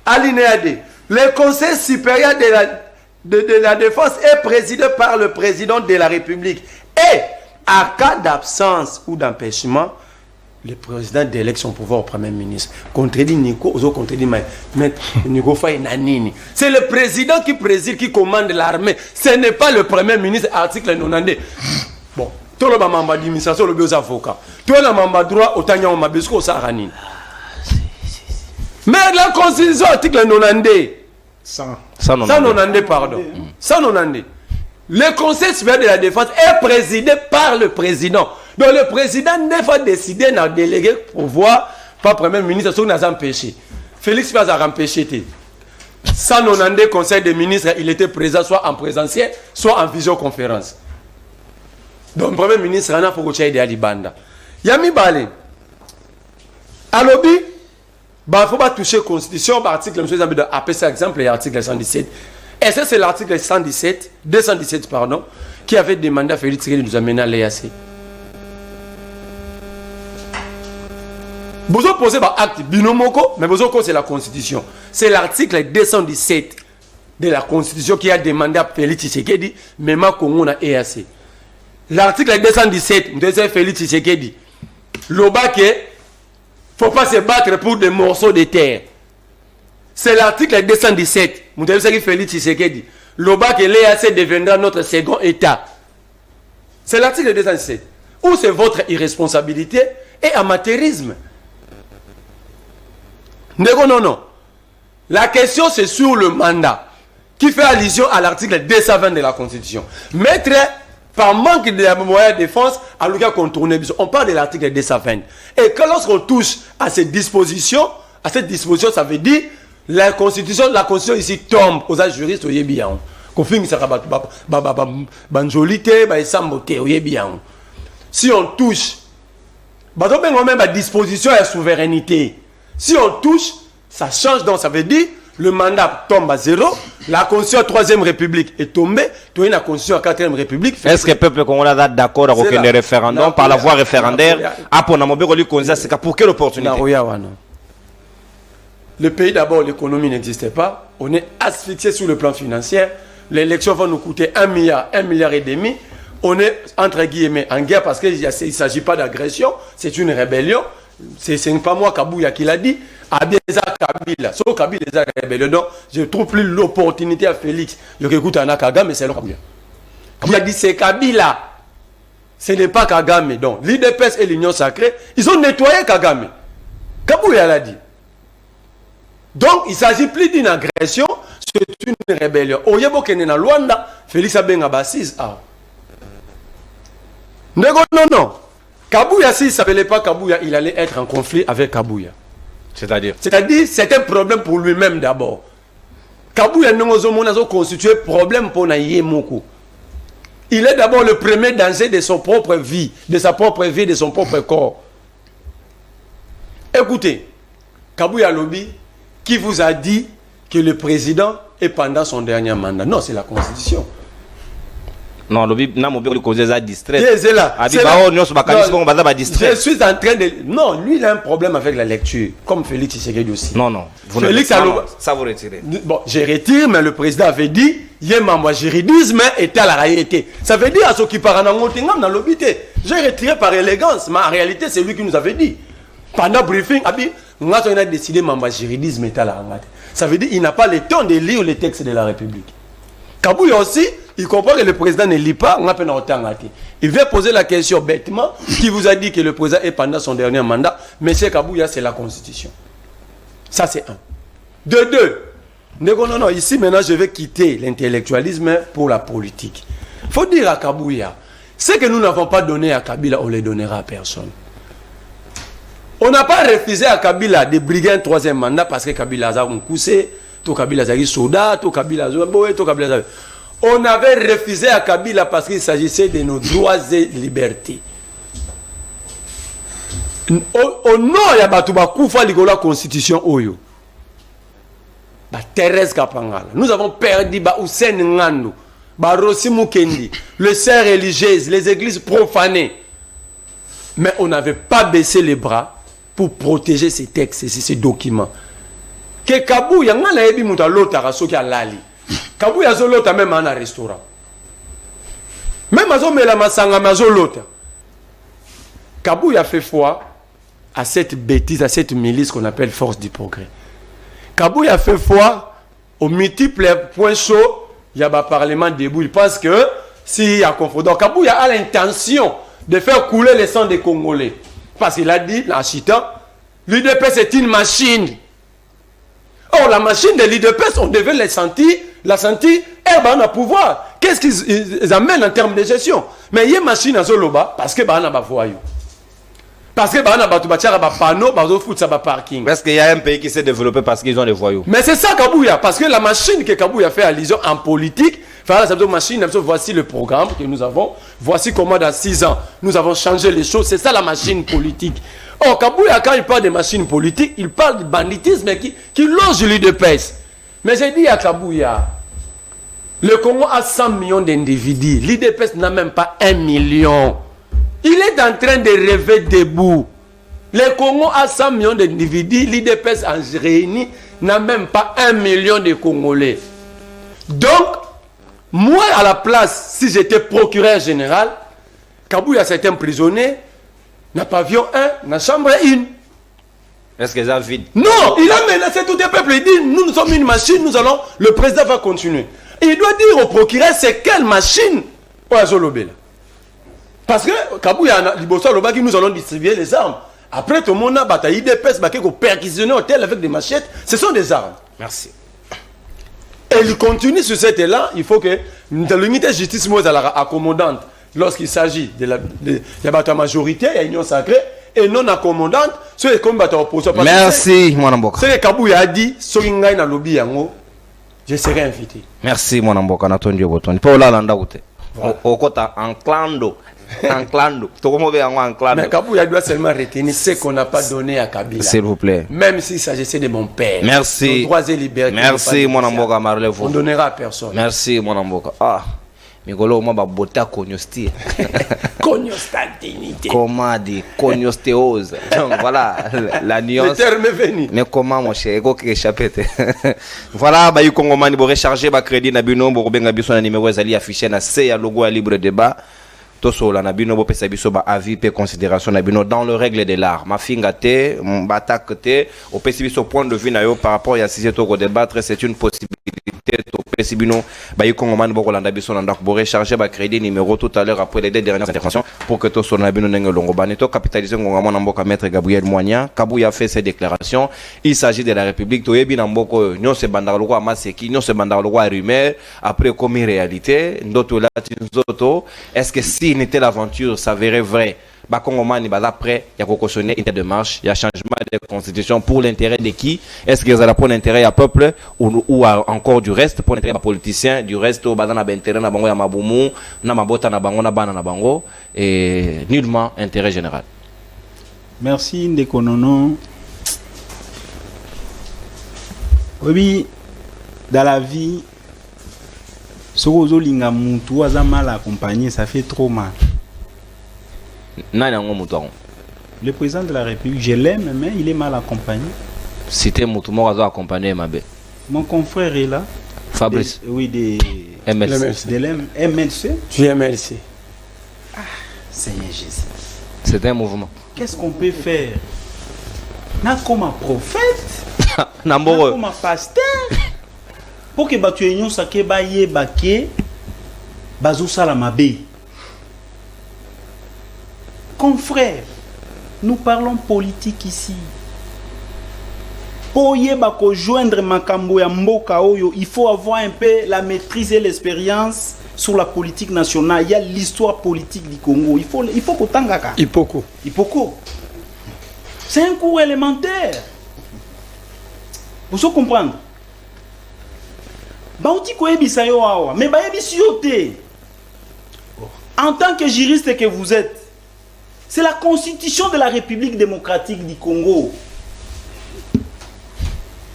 Alinéa D. Le conseil supérieur de la défense est présidé par le président de la République. Et à cas d'absence ou d'empêchement, le président délègue son pouvoir au premier ministre. Contredit Nico, aux autres contredit Nico Faye Nanini. C'est le président qui préside, qui commande l'armée. Ce n'est pas le premier ministre, article 92. Bon, tout le monde m'a dit, mais ça, c'est le bio avocat. Tout le monde m'a droit au Tanya, on m'a besoin au Saranine. Mais la Constitution, article 92. 192, pardon. 192. Le conseil supérieur de la défense est présidé par le président. Donc le président ne va décider de déléguer pouvoir par le premier ministre ce qu'on a empêché. Félix Paz a empêché. 192 conseil des ministres, il était présent soit en présentiel, soit en visioconférence. Donc le premier ministre a pour aider à Libanda. Yami Balé. Alobi, il ne faut pas toucher la constitution, l'article, après cet exemple, l'article 117. Et ça, c'est l'article 217, pardon, qui avait demandé à Félix de nous amener à l'EAC. Vous avez posé par acte binomoko, mais vous avez c'est la Constitution. C'est l'article 217 de la Constitution qui a demandé à Félix Tshisekedi, même à Congo na EAC. L'article 217, vous avez Félix Tshisekedi. L'obake, il ne faut pas se battre pour des morceaux de terre. C'est l'article 217. Vous avez dit Félix Tshisekedi. L'obake, l'EAC deviendra notre second État. C'est l'article 217. Où c'est votre irresponsabilité et amateurisme. Non. La question, c'est sur le mandat, qui fait allusion à l'article 220 de la Constitution. Maître, par manque de moyens de défense, à l'occasion contourner, on parle de l'article 220. Et que lorsqu'on touche à cette disposition, ça veut dire la Constitution ici tombe aux juristes au Yébian. Si on touche, même à disposition et à souveraineté. Si on touche, ça change, donc ça veut dire le mandat tombe à zéro, la constitution 3e République est tombée, tu as une constitution 4e République. Est-ce que le peuple congolais est d'accord avec le référendum par la voie référendaire? Pour quelle opportunité? Le pays, d'abord, l'économie n'existait pas. On est asphyxié sur le plan financier. L'élection va nous coûter 1 milliard, 1,5 milliard. On est, entre guillemets, en guerre parce qu'il ne s'agit pas d'agression. C'est une rébellion. C'est pas moi, Kabouya, qui l'a dit. Abieza Kabila. Sauf Kabila, c'est la rébellion. Donc, je ne trouve plus l'opportunité à Félix. Je écoute Anna Kagame, mais c'est le Kabila. Il a dit c'est Kabila. Ce n'est pas Kagame. Donc, l'IDPS et l'Union Sacrée, ils ont nettoyé Kagame. Kabouya l'a dit. Donc, il ne s'agit plus d'une agression, c'est une rébellion. Au Yebo Kenena Luanda, Félix Abenga Bassis. Non. Kabouya, s'il ne s'appelait pas Kabouya, il allait être en conflit avec Kabouya. C'est-à-dire, c'est un problème pour lui-même d'abord. Kabouya n'a constitué problème pour Nayemoko. Il est d'abord le premier danger de son propre vie, de sa propre vie, de son propre corps. Écoutez, Kabouya Lobby, qui vous a dit que le président est pendant son dernier mandat? Non, c'est la Constitution. non, Lobby n'a pas causé ça distrait. C'est là. Je suis en train de... Non, lui, il a un problème avec la lecture, comme Félix Tshisekedi aussi. Non. Félix ça vous retirez. Bon, je retire, mais le président avait dit, il y a un juridisme était à la réalité. Ça veut dire à ceux qui parlent en Motingam dans l'obité. J'ai retiré par élégance, mais en réalité, c'est lui qui nous avait dit. Pendant le briefing, on a décidé que le juridisme est à la réalité. Ça veut dire qu'il n'a pas le temps de lire les textes de la République. Kabouya aussi, il comprend que le président ne lit pas, on a peine à autant. Il veut poser la question bêtement, qui vous a dit que le président est pendant son dernier mandat. Monsieur Kabouya, c'est la Constitution. Ça, c'est un. De deux, non, ici maintenant, je vais quitter l'intellectualisme pour la politique. Il faut dire à Kabouya, ce que nous n'avons pas donné à Kabila, on ne le donnera à personne. On n'a pas refusé à Kabila de briguer un 3e mandat parce que Kabila a un coussé, tout Kabila a un soldat, tout Kabila a un boé, tout Kabila a... On avait refusé à Kabila parce qu'il s'agissait de nos droits et libertés. Au nom, il y a la Constitution Oyo. Thérèse Kapangala. Nous avons perdu Hussein Ngandou, Rossi Mukendi, le sœurs religieuses, les églises profanées. Mais on n'avait pas baissé les bras pour protéger ces textes et ces documents. Que Kabouya, on a dit que l'autre a lali. Kabouya a l'autre même en un restaurant. Même à la Masanga, l'autre. Kabouya fait foi à cette bêtise, à cette milice qu'on appelle force du progrès. Kabouya fait foi aux multiples points chauds. Il y a un parlement debout. Il pense que s'il y a confondant, Kabouya a l'intention de faire couler le sang des Congolais. Parce qu'il a dit, en citant, l'UDPS est une machine. Or, la machine de l'UDPS, on devait la sentir, elle a pouvoir. Qu'est-ce qu'ils amènent en termes de gestion? Mais il y a une machine à Zoloba, parce que bah, on a voyou. Parce que bah, on a panneau, bah, on fout ça parking. Parce qu'il y a un pays qui s'est développé parce qu'ils ont des voyous. Mais c'est ça Kabouya, parce que la machine que Kabouya fait allusion en politique, machine, voici le programme que nous avons, voici comment dans 6 ans nous avons changé les choses, c'est ça la machine politique. Or, Kabouya, quand il parle de machine politique, il parle de banditisme qui loge l'UDPS. Mais j'ai dit à Kabouya, le Congo a 100 millions d'individus, l'UDPS n'a même pas 1 million. Il est en train de rêver debout. Le Congo a 100 millions d'individus, l'UDPS en réuni n'a même pas 1 million de Congolais. Donc, moi, à la place, si j'étais procureur général, Kabouya, c'est un prisonnier, n'a pavillon 1, n'a chambre 1. Est-ce que ça vide? Non, il a menacé tout le peuple. Il dit, nous sommes une machine, le président va continuer. Et il doit dire au procureur, c'est quelle machine? Parce que Kabouya, nous allons distribuer les armes. Après, tout le monde a bataillé des pèses, pour perquisitionner hôtel avec des machettes. Ce sont des armes. Merci. Et il continue sur cet élan. Il faut que l'unité de justice soit accommodante lorsqu'il s'agit de la majorité, il y a une union sacrée, et non accommodante, c'est comme la opposition. Merci, mon Mboka. C'est que Kabouya a dit, je serai invité. Merci, mon Mboka. Pour la landa, au côté, en clando. En clando. Mais Kabouya doit seulement retenir ce qu'on n'a pas donné à Kabila. S'il vous plaît. Même s'il s'agissait de mon père. Merci. Nos droits et libertés. Merci, mon amboka Marlevo. On donnera à personne. Merci, mon amboka. Ah, Migolo, moi, bah, bota cognosti. Cognostatinité. Comment dire cognostéose. Donc voilà, la nuance. Le terme est venu. Mais comment, mon cher, ego qui échappé. Voilà, bah, you Congomani, bo recharger ba crédit na bino, bo benga biso na numéro ezali affiché na C ya logo à libre débat. Toso la na bino bo pesa biso ba avis pe considération na bino dans le règle de l'art. Ma finga te, batak te, au pesa biso point de vue na yo par rapport à si to ko débattre, c'est une possibilité. To pesa bino ba you Congomani bo kolanda biso na ndako bo recharger ba crédit numéro tout à l'heure après les deux dernières interventions pour que toso na bino ndenge longo baneto capitaliser ngongama na mboka maître Gabriel Moignan. Kabouya fait ses déclarations. Il s'agit de la République. Toyebi na mboko nyon se bandar loko amaseki, nyon se bandar loko rumeur après comme réalité ndoto la tinzoto. Est-ce que si n'était l'aventure s'avérait vrai, bah Congomani bah après il y a cautionné une démarche, il y a changement de constitution pour l'intérêt de qui? Est-ce que ça pour l'intérêt du peuple ou encore du reste pour l'intérêt des politiciens, du reste bah dans l'intérêt na bango ya mabumu, na mabota na bango na bana na bango et nullement intérêt général. Merci Ndeko Nono. Oui, dans la vie, ce que linga mutu aza mal accompagné, ça fait trop mal. Le président de la République, je l'aime, mais il est mal accompagné. C'était Moutoumor accompagné, ma belle. Mon confrère est là. Fabrice. Oui, des MLC. De l'MLC. Du MLC. Ah, Seigneur Jésus. C'est un mouvement. Qu'est-ce qu'on peut faire? N'a comme un prophète, n'a Namboro. comme un pasteur. Pour que tu aies sake baye bake bazou salamabe. Confrères, nous parlons politique ici. Pour yeba joindre makambo ya mboka oyo, il faut avoir un peu la maîtrise et l'expérience sur la politique nationale. Il y a l'histoire politique du Congo. Il faut que tangaka. Ipoko. C'est un cours élémentaire. Vous savez comprendre? Baouti ko yebisa yo awa, mais ba yebisi yo te. En tant que juriste que vous êtes, c'est la constitution de la République démocratique du Congo.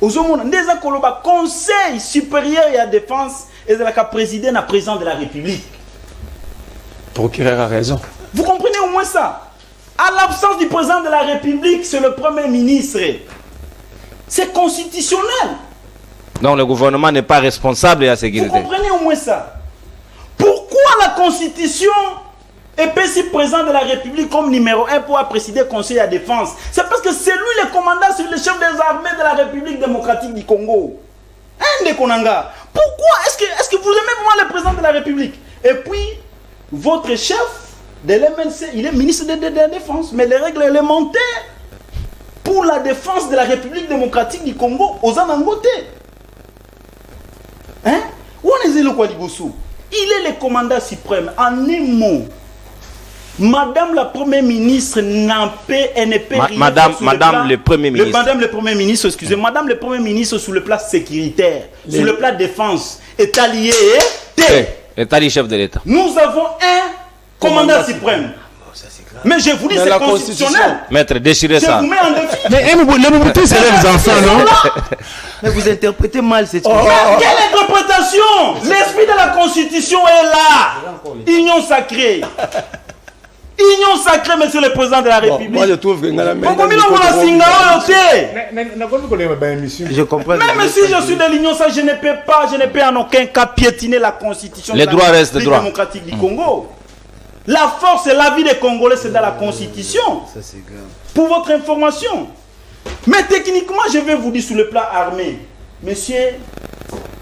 Ozomona ndeza koloba conseil supérieur et à défense et de la président na président de la République. Procureur a raison. Vous comprenez au moins ça? À l'absence du président de la République, c'est le premier ministre. C'est constitutionnel. Donc le gouvernement n'est pas responsable de la sécurité. Vous comprenez au moins ça? Pourquoi la constitution est si président de la République comme numéro 1 pour présider le Conseil de défense? C'est parce que c'est lui le commandant, c'est le chef des armées de la République démocratique du Congo. Konanga. Pourquoi est-ce que vous aimez vraiment le président de la République? Et puis, votre chef de l'MNC, il est ministre de la Défense. Mais les règles élémentaires pour la défense de la République démocratique du Congo, aux Anangote. Hein? Où est le Kwalibosu? Il est le commandant suprême. En un mot, Madame la Première ministre n'a pas, elle ne peut rien Madame le Premier ministre. Madame le Premier ministre, excusez, Madame le Premier ministre sur le plan sécuritaire, sur le plan défense, est allié État du chef de l'État. Nous avons un commandant suprême. Mais je vous dis, c'est constitutionnel. Maître, déchirez Je ça. vous mets en défi. Mais les Mobutu, c'est les enfants, non? Mais vous interprétez mal cette Mais quelle interprétation? L'esprit de la constitution est là. Union sacrée. Union sacrée, monsieur le président de la République. Moi, je trouve que Je comprends. même si je suis de l'Union sacrée, je ne peux en aucun cas piétiner la constitution Les de la droits restent République droits. démocratique du Congo. La force et la vie des Congolais, c'est dans la constitution. Ça, c'est grave. Pour votre information. Mais techniquement, je vais vous dire sur le plan armé. Monsieur,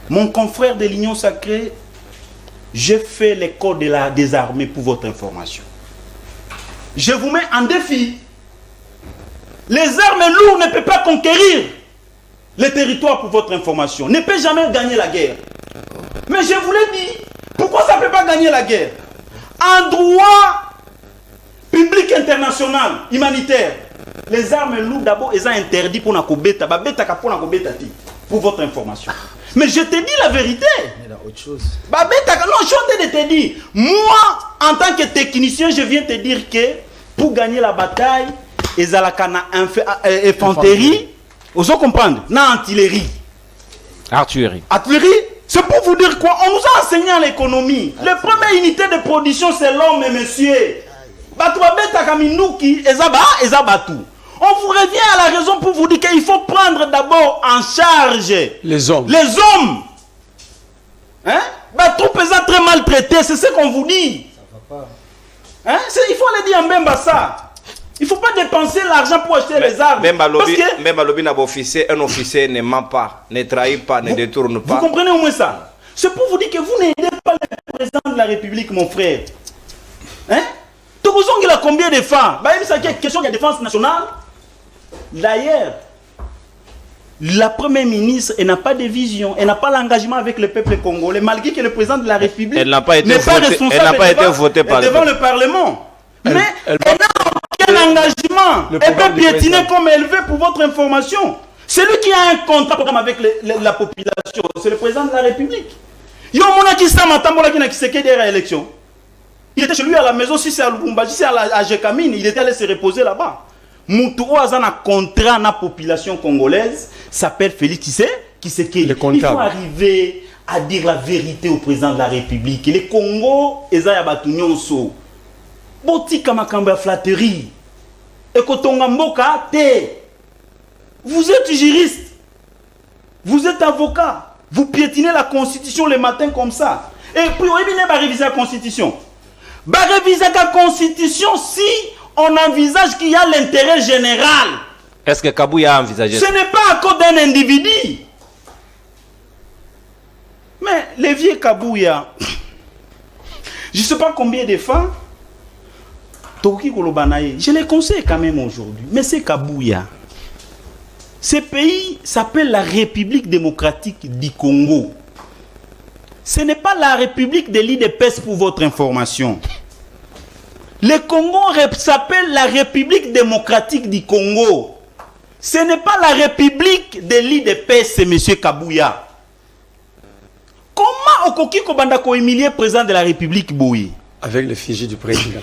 mon confrère de l'Union sacrée, j'ai fait les codes des armées pour votre information. Je vous mets en défi. Les armes lourdes ne peuvent pas conquérir les territoires pour votre information. Ne peut jamais gagner la guerre. Mais je vous l'ai dit. Pourquoi ça ne peut pas gagner la guerre? En droit public international, humanitaire, les armes lourdes d'abord, elles sont interdites pour pour votre information. Mais je te dis la vérité. Mais dans autre chose. Bah, non, je suis en train de te dire. Moi, en tant que technicien, je viens te dire que pour gagner la bataille, ils ont la infanterie. Vous comprenez? Non, artillerie. Artillerie. Artillerie, c'est pour vous dire quoi? On nous a enseigné à l'économie. La première unité de production, c'est l'homme, monsieur. On vous revient à la raison pour vous dire qu'il faut prendre d'abord en charge Les hommes. les hommes. Hein? Bah, trop pesant, très maltraité, c'est ce qu'on vous dit. Ça va pas. Hein? Il faut aller dire en même ça. Il ne faut pas dépenser l'argent pour acheter les armes. Même à l'objet d'un officier, un officier ne ment pas, ne trahit pas, ne détourne pas. Vous comprenez au moins ça? C'est pour vous dire que vous n'aidez pas le président de la République, mon frère. Hein? Il a combien de femmes? Bah, c'est une question de défense nationale. D'ailleurs, la première ministre, elle n'a pas de vision, elle n'a pas l'engagement avec le peuple congolais, malgré que le président de la République elle n'a pas été votée par devant le Parlement. Mais elle n'a aucun engagement. Elle peut piétiner comme elle veut pour votre information. Celui qui a un contrat avec la population, c'est le président de la République. Il y a un monde qui s'est matambola qui n'a qui derrière l'élection. Il était chez lui à la maison, si c'est à Lubumbashi, si c'est à Jekamine, il était allé se reposer là-bas. Moutouro a un contrat dans la population congolaise, s'appelle Félix Tshisekedi. Il faut arriver à dire la vérité au président de la République. Le Congo, Eza Batunyonso. Botika makamba flatterie. Et kotonga mboka te. Vous êtes juriste. Vous êtes avocat. Vous piétinez la constitution le matin comme ça. Et puis, vous allez réviser la constitution. Réviser la constitution si on envisage qu'il y a l'intérêt général. Est-ce que Kabouya a envisagé ça? Ce n'est pas à cause d'un individu. Mais les vieux Kabouya, je ne sais pas combien de fois, je les conseille quand même aujourd'hui. Mais c'est Kabouya. Ce pays s'appelle la République démocratique du Congo. Ce n'est pas la République de l'IDPS pour votre information. Le Congo s'appelle la République démocratique du Congo. Ce n'est pas la République de l'IDPS, c'est M. Kabouya. Comment Okoki Kobandako humilier président de la République Boui? Avec l'effigie du président.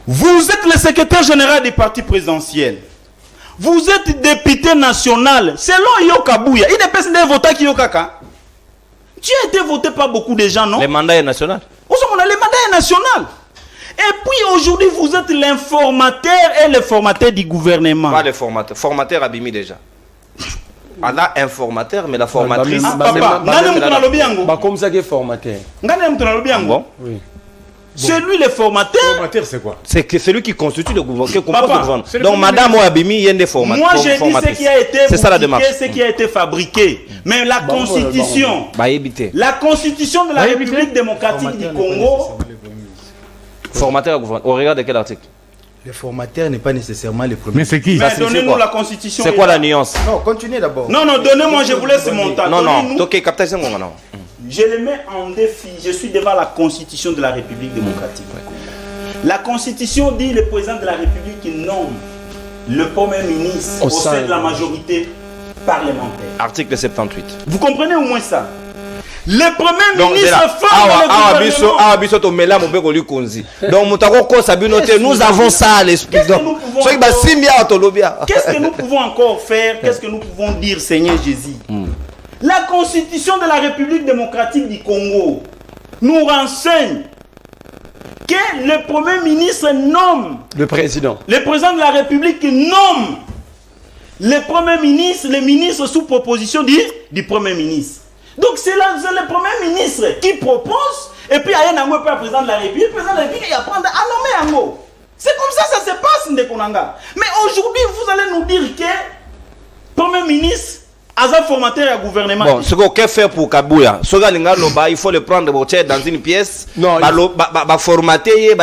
Vous êtes le secrétaire général du parti présidentiel. Vous êtes député national. Selon Yo Kabouya, IDPS n'est voté qui Yo Kaka. Tu as été voté par beaucoup de gens, non? Le mandat est national. Le mandat est national. Et puis aujourd'hui, vous êtes l'informateur et le formateur du gouvernement. Pas le formateur. Formateur Abimi déjà. On a un formateur, mais la formatrice. Comme ça qui est formateur. Bon. Oui. C'est lui le formateur. Formateur, c'est quoi? C'est celui qui constitue le gouvernement. Donc, madame Abimi, il y a des formateurs. Moi, j'ai dit ce qui a été c'est ça la démarche. Ce qui a été fabriqué. Mais la constitution, la constitution de la République démocratique du Congo. Formateur gouvernement. Au regard de quel article? Le formateur n'est pas nécessairement le premier. Mais c'est qui? Mais donnez-nous la constitution. C'est quoi la nuance? Non, continuez d'abord. Non, donnez-moi, je vous laisse mon temps. Non. Ok, capitaine, non. Je le mets en défi. Je suis devant la constitution de la République démocratique. La constitution dit le président de la République nomme le premier ministre au sein de la majorité parlementaire. Article 78. Vous comprenez au moins ça? Le premier ministre nous avons ça à l'esprit. Qu'est-ce que nous pouvons encore faire? Qu'est-ce que nous pouvons dire, Seigneur Jésus? La constitution de la République démocratique du Congo nous renseigne que le premier ministre nomme le président. Le président de la République nomme le premier ministre, le ministre sous proposition du premier ministre. Donc c'est le premier ministre qui propose, et puis il y a un président de la République, le président de la République il apprend à nommer un mot. C'est comme ça se passe, Ndekonanga. Mais aujourd'hui, vous allez nous dire que premier ministre Aza formateur et gouvernement. Bon, ce qu'on fait pour Kabouya, il faut le prendre dans une pièce, formater,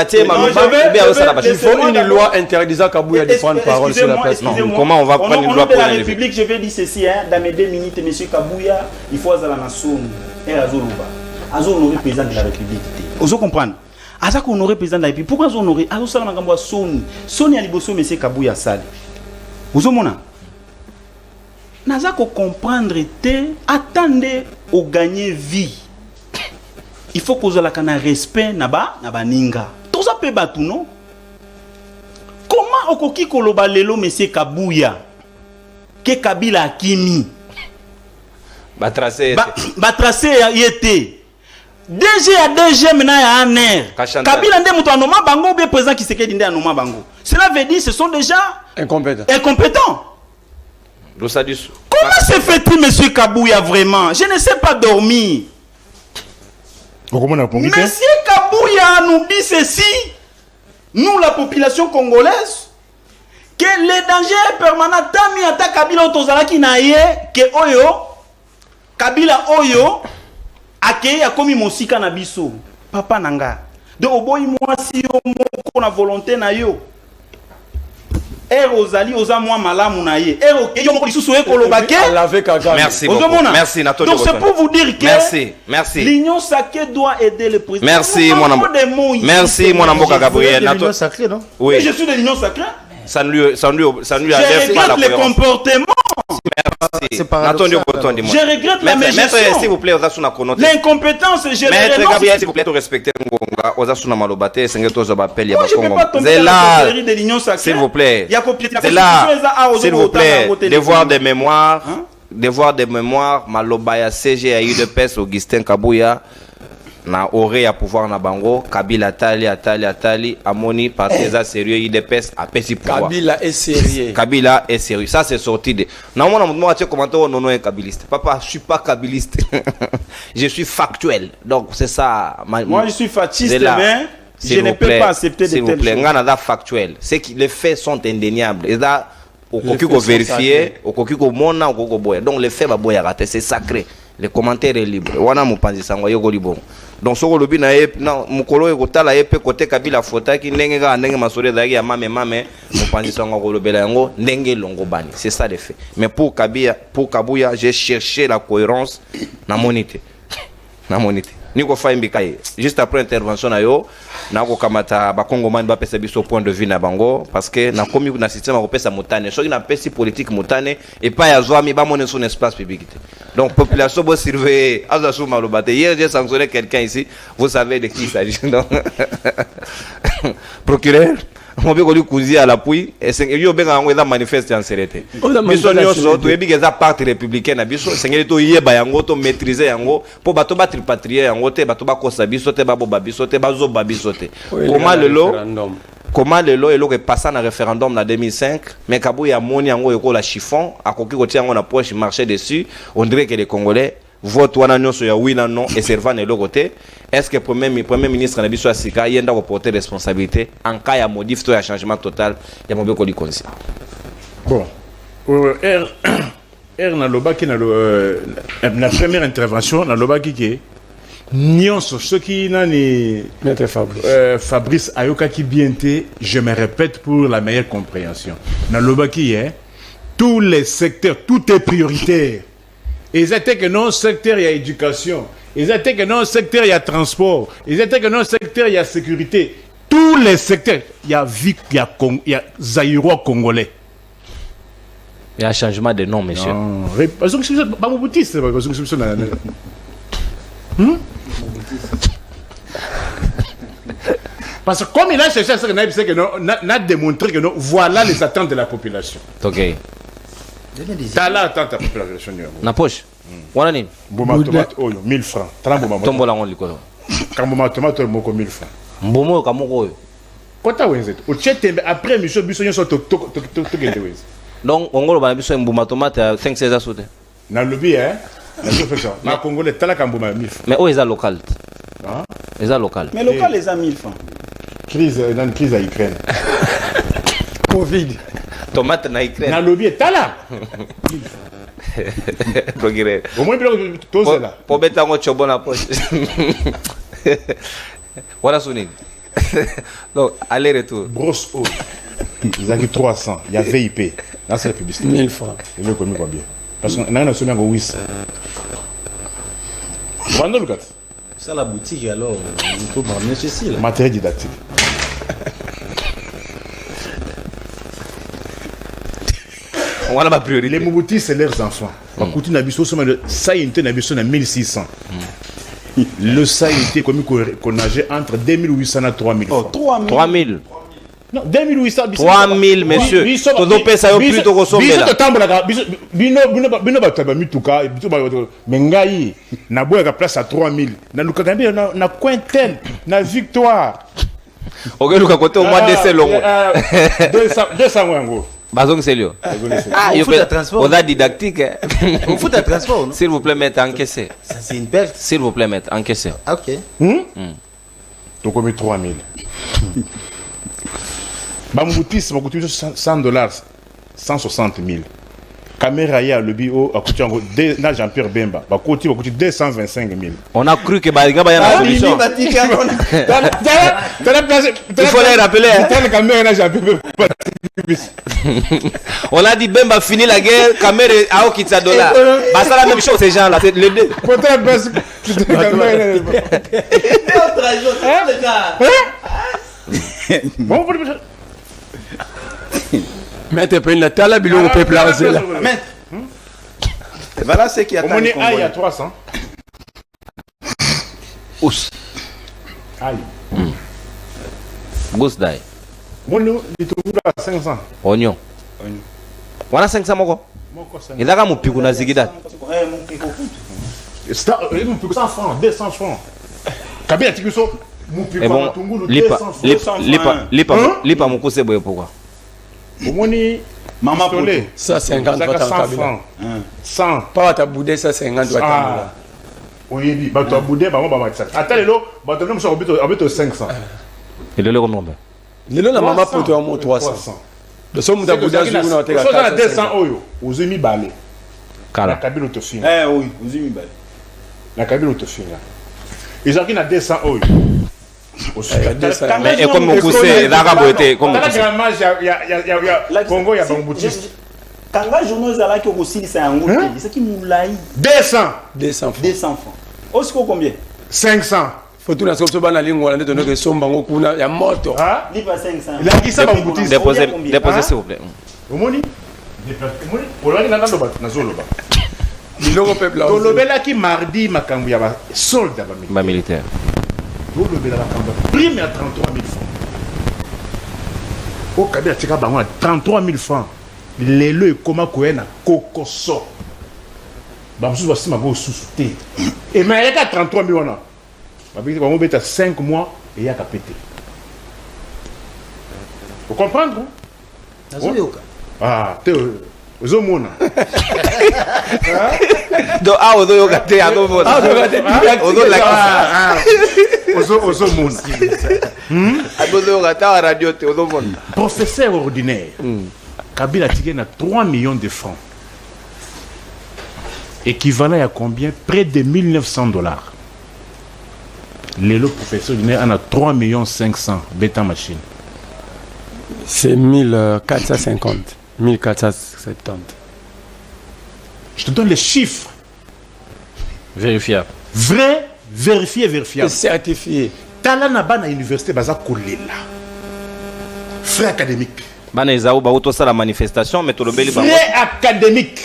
il faut une loi interdisant Kabouya de prendre parole sur la place. Comment on va prendre une loi pour la République? Je vais dire ceci, dans mes 2 minutes, M. Kabouya, il faut aller à la nation et à Zoluba. Azo honoré président de la République. Vous comprenez? Aza honoré président de la République. Pourquoi Azo honoré? Azo Salamangamba Soni. Soni Aliboso, M. Kabouya Sali. Vous comprenez? Naza ko comprendre te attendez au gagner vie. Il faut qu'on ait un respect naba ninga. Tout ça peut battre non? Comment okoki koloba lelo monsieur Kabouya que Kabila Akimi Batracé. Batracé yete. DG à DG maintenant ya un air. Kabila nde muto anoma bango bien président qui seke dinde anoma bango. Cela veut dire ce sont déjà incompétents. Comment se fait-il monsieur Kabouya vraiment? Je ne sais pas dormir. Monsieur Kabouya nous dit ceci, nous la population congolaise, que le danger est permanent. Tami ata Kabila otozalaki na ye que oyo Kabila oyo akei akomi mosika na biso papa nanga. Donc oboyi mwasi yo moko na volonté na yo. Ozali oza mwa malamu na ye. Yo moko lisusu ekolobake. Merci beaucoup. Merci Natondo. Donc c'est pour vous dire que merci. L'union sacrée doit aider le président. Merci mon amour. Merci mon amour Gabriel. L'union sacrée, non? Oui, je suis de l'union sacrée. Ça ne lui adresse pas la cohérence. Je regrette le comportement. Merci. Je regrette la méchanceté. S'il vous plaît, l'incompétence, je le Maître Gabriel, s'il vous plaît, respectez Ngonga. Osasuna Malobate, Sengeto Zobapel, Moi, je ne peux pas tomber dans la série de l'union sacrée. S'il vous plaît. C'est là. S'il vous plaît. Devoir de mémoire. Devoir de mémoire. Malobaya CG a eu de peste Augustin Kabouya. Na ore ya pouvoir na bango Kabila atali amoni parce que ça sérieux il dépêche à petit pouvoir. Kabila est sérieux. Ça c'est sorti de. Non moi tu commentaire non est kabiliste. Papa, je suis pas kabiliste. Je suis factuel. Donc c'est ça moi je suis factiste mais je ne peux pas accepter de telles choses. Ngana factuel. C'est que les faits sont indéniables. Et là au kokiko vérifier, au kokiko mona, au kokiko boya. Donc les faits va boya rater, c'est sacré. Les commentaires est libre. Wana mupanzi sangwa yoko libon. Donc soko lobi na ye na mukolo ekotala ye pe côté Kabila fota ki ndenge ga ndenge masore dagi ya mame mupanzi sangwa ko lobela yango ndenge longo bani. C'est ça les faits. Mais pour Kabouya, j'ai cherché la cohérence na monité. Niko faimbi kai. Juste après intervention na yo na ko kamata ba Congomani ba pesa biso point de vue na bango parce que na komi na système ko pesa mutane so na pesi politique mutane et pas ya zoami ba monner son espace public. Donc population bo surveiller azasu malobate. Hier j'ai sanctionné quelqu'un ici, vous savez de qui il s'agit. Donc procureur on veut qu'on lui à l'appui et c'est yo benga ngo da manifeste en sérété. Biso nyonso to ebi geza parti républicain na biso sengeli to yeba yango to maîtriser yango po bato ba tripatrier yango te bato ba kosa biso te ba boba biso te ba zo ba biso te. Comment lelo elo ke passa na référendum na 2005 mais Kabouya moni yango eko la chiffon akoki ko tia yango na poche marché dessus on dirait que les Congolais vote wana nyonso ya oui non et servant de l'autre côté. Est-ce que premier ministre na biso asika yenda ko porter responsabilité en cas ya modif to ya changement total ya mobeko li konsi. Bon na lobaki na la première intervention na lobaki ke nyonso soki nani Maître Fabrice ayoka ki bienté, je me répète pour la meilleure compréhension. Na lobaki tous les secteurs, tout est prioritaire. Ils étaient que non secteur il y a éducation, ils étaient que non secteur il y a transport, ils étaient que non secteur il y a sécurité. Tous les secteurs, il y a vie, il y a Zaïrois congolais. Il y a un changement de nom, monsieur. Parce que c'est pas mon boutiste, parce que comme il a cherché à ce que non, n'a démontré que non, voilà les attentes de la population. Ok. T'as là attente la population. Na poche. Wana nini? Mboma tomate oyo 1000 francs. Tramboma. Tombola ngoli ko. Kamboma tomate moko 1000 francs. Mbomo ka moko oyo. Kota wenzeto. O chetembe après mission biso nyoso to gende wenze. Donc ongolo ba biso mboma tomate 5-16 soute. Na lobby na je fais ça. Na congolais tala kamboma 1000 francs. Mais oyo eza local. Ah? Eza local. Mais local les a 1000 francs. Crise dans crise à Ukraine. Covid. Tomate na Ukraine. Na lobby tala. Procureur. Au moins tout ça là. Pour mettre en chobo na poche. Voilà sonné. Donc aller retour. Brosse eau. Ils ont 300, il y a VIP. Là c'est la publicité. 1000 francs. Et le connu combien? Parce qu'on a un national en 800. Vendez le gars. Ça la boutique alors, il faut m'emmener ceci là. Matériel didactique. On a ma priorité. Les Mouboutis, c'est leurs enfants. bakuti na biso soma le saïnté na biso na 1600 le saïnté comme qu'on nageait entre 2800 et 3000 Oh, francs. 3000. 3000. Non, 2800 3000, messieurs. Todo pesa yo plus to kosomela. Biso to tambola bino bataba mituka biso ba mengai na boya ka place à 3000 na lukaka mbi na Cointel na Victoire. Ok, luka kote au moins de longo. 200 wango. Bazong Selio. Ah, On fout à transport. on a didactique. Hein. On fout à transport, non? S'il vous plaît, maître, encaissez. Ça, c'est une perte. S'il vous plaît, maître, encaissez. Ah, ok. Donc on met 3000. Bamoutis, $100, 160 000. Caméra ya le bio a coûté na Jean-Pierre Bemba. Ba coûté 225 000. On a cru que Baliga va y avoir une solution. Il faut les rappeler. Hein. La caméra na Jean-Pierre Bemba. On a dit Bemba fini la guerre, caméra à Okitsa dollar. Bah ça la même chose ces gens là, c'est les deux. Peut-être parce que caméra. Bon, Maître Payne, la tala bilon au peuple là. Mais, voilà ce qui on attend les est aïe à Congolais. 300. Ous. Aïe. Gousse d'ail. Mon nom, il trouve à 500. Oignon. On a 500 moko. Il y a un pico na zigida. C'est 100 francs, 200 francs. Kabila Tikuso, mon pico Et bon, à Tungulu, lipa 200 francs. lipa moko c'est boye pourquoi? Au moins, Maman pistolet, Ça 50 ça va 100 t'en francs. 100. Pas ta boudé, ça 50 va Ah. Oui, bah tu as boudé, bah moi, bah ça. Attends, bah tu as même sur 500. Et le combien? Le la maman pour toi, mon 300. Le somme de boudé, je vous n'en Tu as 200 euros. Aux amis balés. La Kala. Kabila te filme. Eh oui, vous y mettez. La Kabila te filme. Ils ont qui 200 euros. Mais et comme mon cousin, l'arabe était comme mon Dans la cousin. grammaire, il y a Congo, il y a Bamboutiste. Kanga journaux là qui aussi c'est un gros pays, c'est qui moulaï 200, 200 francs. 200 francs. Osco combien? 500. Faut tout la somme sur la ligne, on a donné que somme bango kuna ya moto. Hein? Lipa 500. Il a dit ça, Bamboutiste. Déposez s'il vous plaît. Omoni? Olaki nanga loba nazoloba. Biloko peuple là. Tolobelaki mardi makambo ya ba soldat ba Ba militaire. tolobela makambo prime à 33 000 francs. Au Kabila tika bango à 33 000 francs. Lelo ekoma koyena kokoso. Ba mususu basima bo susuté. Et mais il y a 33 000 wana. Ba biki bango beta 5 mois et ya kapete. Vous comprenez? Nazoyoka. Ah, te ozomona. Donc ah odo yo gâté à nouveau. Odo la Ozomona. odo yo gâté à radio te odo bon. Professeur ordinaire. Kabila Tigé a 3 millions de francs. Équivalent à combien? Près de $1 900. Le professeur ordinaire en a 3 500 bêta machine. C'est 1450. 1470. Je te donne les chiffres. Vérifiable. Vrai, vérifié, vérifiable. Certifié. Talana à l'université Baza Kolela. Frais académique. Bana ezao ba auto ça la manifestation mais to le beli ba. Frais académique.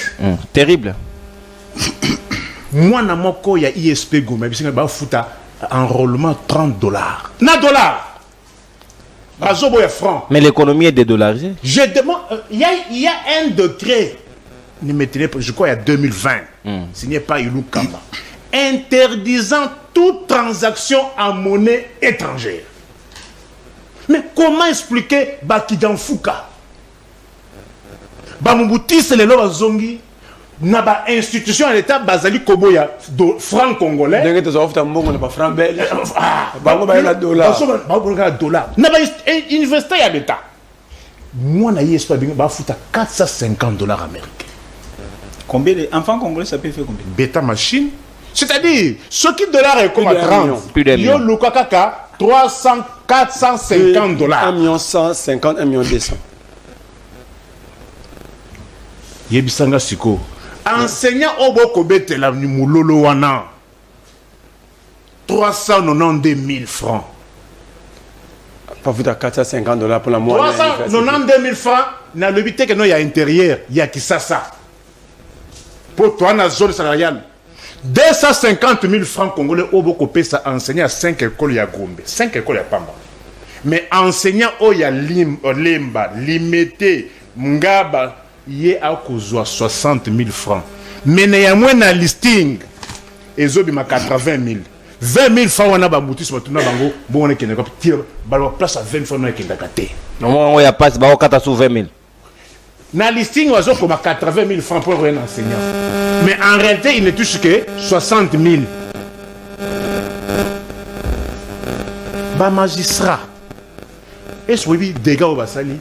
Terrible. Moi, na moko ya ISP Goma, bisinga ba futa enrôlement $30. Na dollar. Bazobo ya franc. Mais l'économie est dédollarisée. Je demande, il y a un décret, je crois il y a 2020, signé par Ilou Kamba, interdisant toute transaction en monnaie étrangère. Mais comment expliquer Bakidan Fouka? Bamouti, c'est le loi Zongi, n'a pas institution à l'État, Bazali Koboya, franc congolais. Dès que tu as fait un pas franc belge. Bango ba na dollar. $. N'a pas université à l'État. Moi, na pas bien, bah fouta $450 américains. Combien d'enfants congolais ça peut faire combien? Bêta machine. C'est-à-dire, ce qui dollar est comme à 30. Plus d'un million. Yo Lukakaka, 300, $450. $1 150, $1 200. Yebisanga Siko. Enseignant Oboko Betela Mulolo Wana. 392 000 francs. Pas vous à $450 pour la moyenne. 392 000 francs. Dans le but que non, il y a intérieur, il y a Kisasa. pour toi, dans la zone salariale. 250 000 francs congolais au Bokopé, ça enseigné à 5 écoles à Gombe. 5 écoles à Pamba. Mais enseignant au ya Lemba, Limité, Mungaba, il y a 60 000 francs. Mais il y a moins de listing. Et ils ont 80 000. 20 000 francs, on a bamouti sur le bango. Bon, on est qui n'est pas place à 20 francs, on est qui n'est pas gâté. Non, il y a pas, c'est 20 000. Dans le listing, on a comme 80 000 francs pour un enseignant. Mais en réalité, il ne touche que 60 000. Bah, magistrat. Est-ce que vous dégâts au Basali?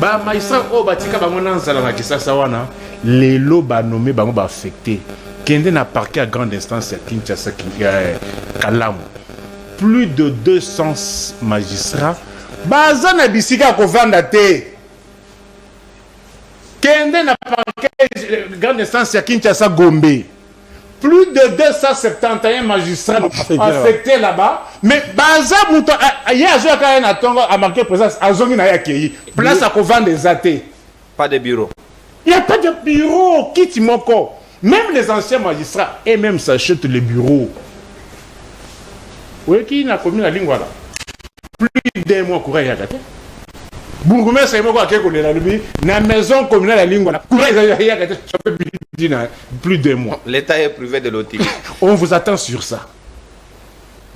Bah, magistrat, au Batika, bah, mon ansala, na kisa sawana. Les lots, bah, nommés, bah, bah, affectés. Kende n'a parqué à grande instance à Kinshasa, Kalamu. Plus de 200 magistrats. Bah, ça n'a bisika qu'on vende à thé. Kende n'a parqué à grande instance à Kinshasa, Gombe. Plus de 271 magistrats affectés là-bas. Mais Baza Mouton, il y a un Tongo a marqué présence à Zongi na Yakeyi. Place à qu'on vende des athées. Pas de bureau. Il n'y a pas de bureau. Quitte Moko. Même les anciens magistrats, et même s'achètent les bureaux. Oui, qui n'a commis la ligne, voilà. Plus d'un mois, courant, à gâté. Bourgoumès, c'est moi qui connais la lubie. La maison communale, la ligne, voilà. Courant, il y a gâté. Plus d'un mois. L'État est privé de l'OTI. On vous attend sur ça.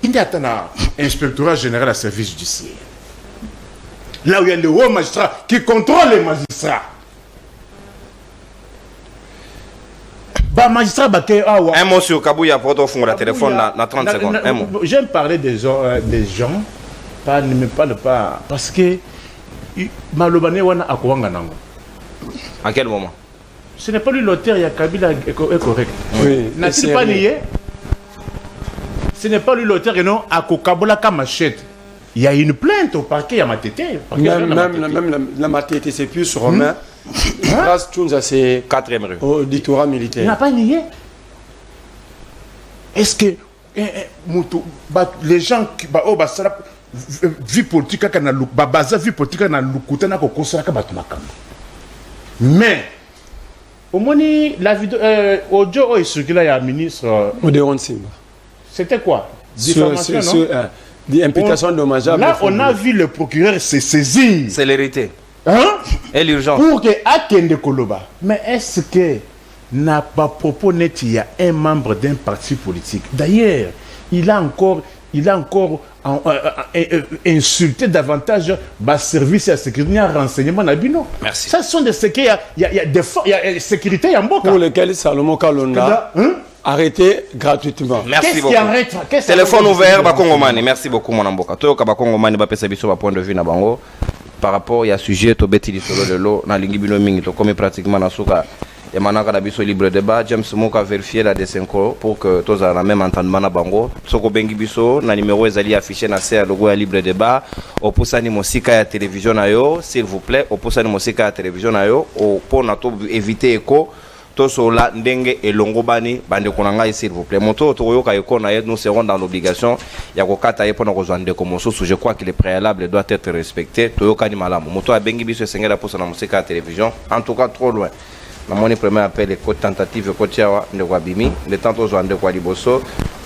Il y a un inspectorat général à service judiciaire. Là où il y a le haut magistrat qui contrôle les magistrats. Bah, magistrat, bah, un mot sur Kabouya pour ton la téléphone dans 30 secondes. Un mot. J'aime parler des gens, ne me parle pas. Parce que Malobane wana akwanga nango. À quel moment? Ce n'est pas lui l'auteur, il y a Kabila est correct. Oui. N'a-t-il pas nié? Ce n'est pas lui l'auteur et non Akokabola Kamachette. Il y a une plainte au parquet à Matete. Même la Matete, c'est plus romain. Grâce à ses 4e rue. auditorat militaire. Il n'a pas nié. Est-ce que les gens qui vie politique vie politique mais au moins la vidéo audio est circulé à ministre Odéon Simba. C'était quoi? Diffamation, non? Imputation dommageable. Là on a vu le procureur se saisir. Célérité. Hein? Et l'urgence. Pour que Akende Koloba. Mais est-ce que n'a pas propos net, il y a un membre d'un parti politique. D'ailleurs, il a encore insulté davantage le service à sécurité, il renseignement Nabino. Merci. Ça sont des sécurités, il y a des sécurités en Boka. Pour lesquels Salomon Kalonda arrêté gratuitement. Merci beaucoup. Téléphone ouvert, Bakongomani. Merci beaucoup, mon amboka. Toyoka Bakongomani, Bapesa Biso, point de vue na bango. Par rapport à ce sujet, to beti lisolo de l'eau, na lingi bino mingi, to comme pratiquement na souka. Et maintenant, quand on a libre débat, James Mouka a vérifié la D5 pour que tous aient la même entendement na bango. Soko bengi biso, na numéro ezali affiché na CA logo ya libre débat. Opusani mosika ya télévision na yo, s'il vous plaît. Opusani mosika ya télévision na yo, pour na to éviter écho. Tosola ndenge et longobani bande konanga s'il vous plaît. Moto toyoka eko na nous serons dans l'obligation ya kokata ye pona kozwande komoso. Je crois que le préalable doit être respecté. Toyoka ni malamu. Moto a bengi biso sengela pour na musika ya télévision. En tout cas trop loin. Na moni premier appel et tentative kotiawa ndeko abimi. Le temps tozwande kwa liboso.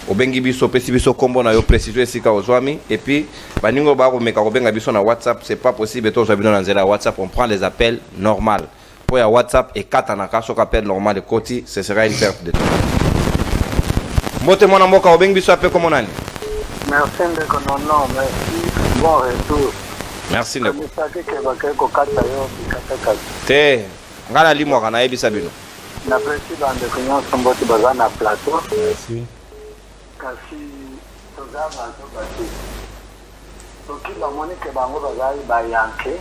Obengi biso pesi biso kombo na yo préciser sika ozwami et puis baningo ba ko meka ko benga biso na WhatsApp, c'est pas possible to zo bino na nzela WhatsApp, on prend les appels normal. Pour ya WhatsApp et 4 anaka so appel normal de Koti, ce sera une perte de temps. Mote mon amoka obengi biso appel comme nani. Merci ndeko non merci. Bon retour. Merci ndeko. Misaki ke bakeko kata yo bikataka. Te ngala limo kana ebisa bino. Na président de nyonso mboti baza na plateau. Merci. Kasi toza bantu bati. Toki bamoni ke bango bazali bayanke.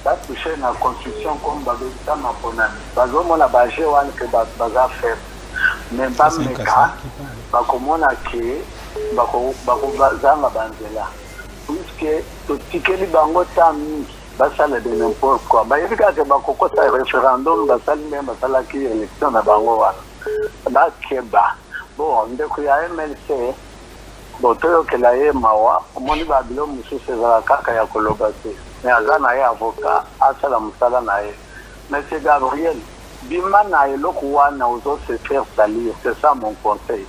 Batouché na constitution comme babeta maponani. Bazomona baje wana ke baza faire. Mais pas meka. Bakomona ke bakozanga banzela. Puisque totikeli bango tami basala de n'importe quoi. Bayebika ke bakokota référendum basali même basalaki élection na bango wana. Bakeba. Bon, ndeko ya MLC botoyokela ye mawa omoni babilo mosusu ezala kaka ya koloba te me aza na ye avocat asala mosala na ye. Monsieur Gabriel Bimana et Lokuana aux autres se faire salir. C'est ça mon conseil.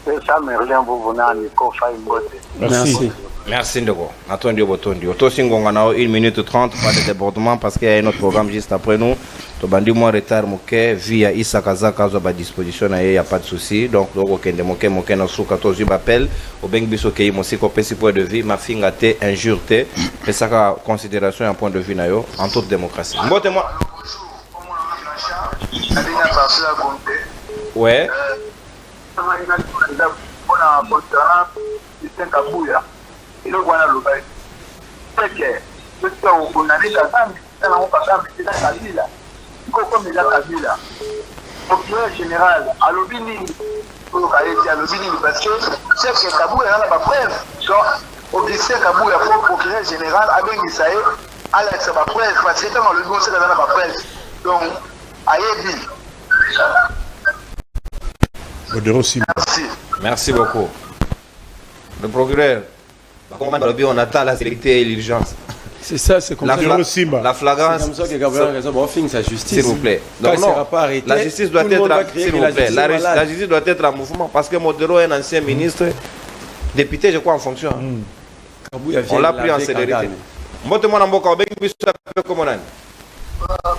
C'est ça, Merlin, vous venez à Nikofa Imbote. Merci. Merci Ndego. Attendu Botondi. Otosingonga nao 1 minute 30 pas de débordement parce qu'il y a un autre programme juste après nous. To bandi mo retard moke via Issa Kazaka zo ba disposition na y a pas de souci. Donc donc okende moke na suka to zuba appel au beng biso ke mo siko pesi point de vue ma finga te injure te et ça ka considération un point de vue na yo en toute démocratie. Mbote moi. Ouais. Il est voilà le bail. C'est que on a des casams, on a pas de Kabila. Comme il a Kabila. Au général, à l'obini, pour le à l'obini, parce que c'est que Kabou est là, pas preuve. Au lycée Kabou, il faut procureur général, avec Isaïe, Alex, pas preuve, parce que dans le bon, c'est là, pas preuve. Donc, Aïedi. Merci. Merci beaucoup. Le procureur. On attend la sécurité et l'urgence. C'est ça, c'est comme La, ça. la flagrance. C'est comme ça que Gabriel a raison. On finit sa justice. S'il vous plaît. Quand Donc, il non, sera pas arrêté, la justice doit tout le monde va être, crier s'il que vous la plaît, justice est malade. la justice doit être en mouvement parce que Modero est un ancien ministre, député, je crois, en fonction. On l'a pris en célérité. Monte-moi dans Boka, comment on a.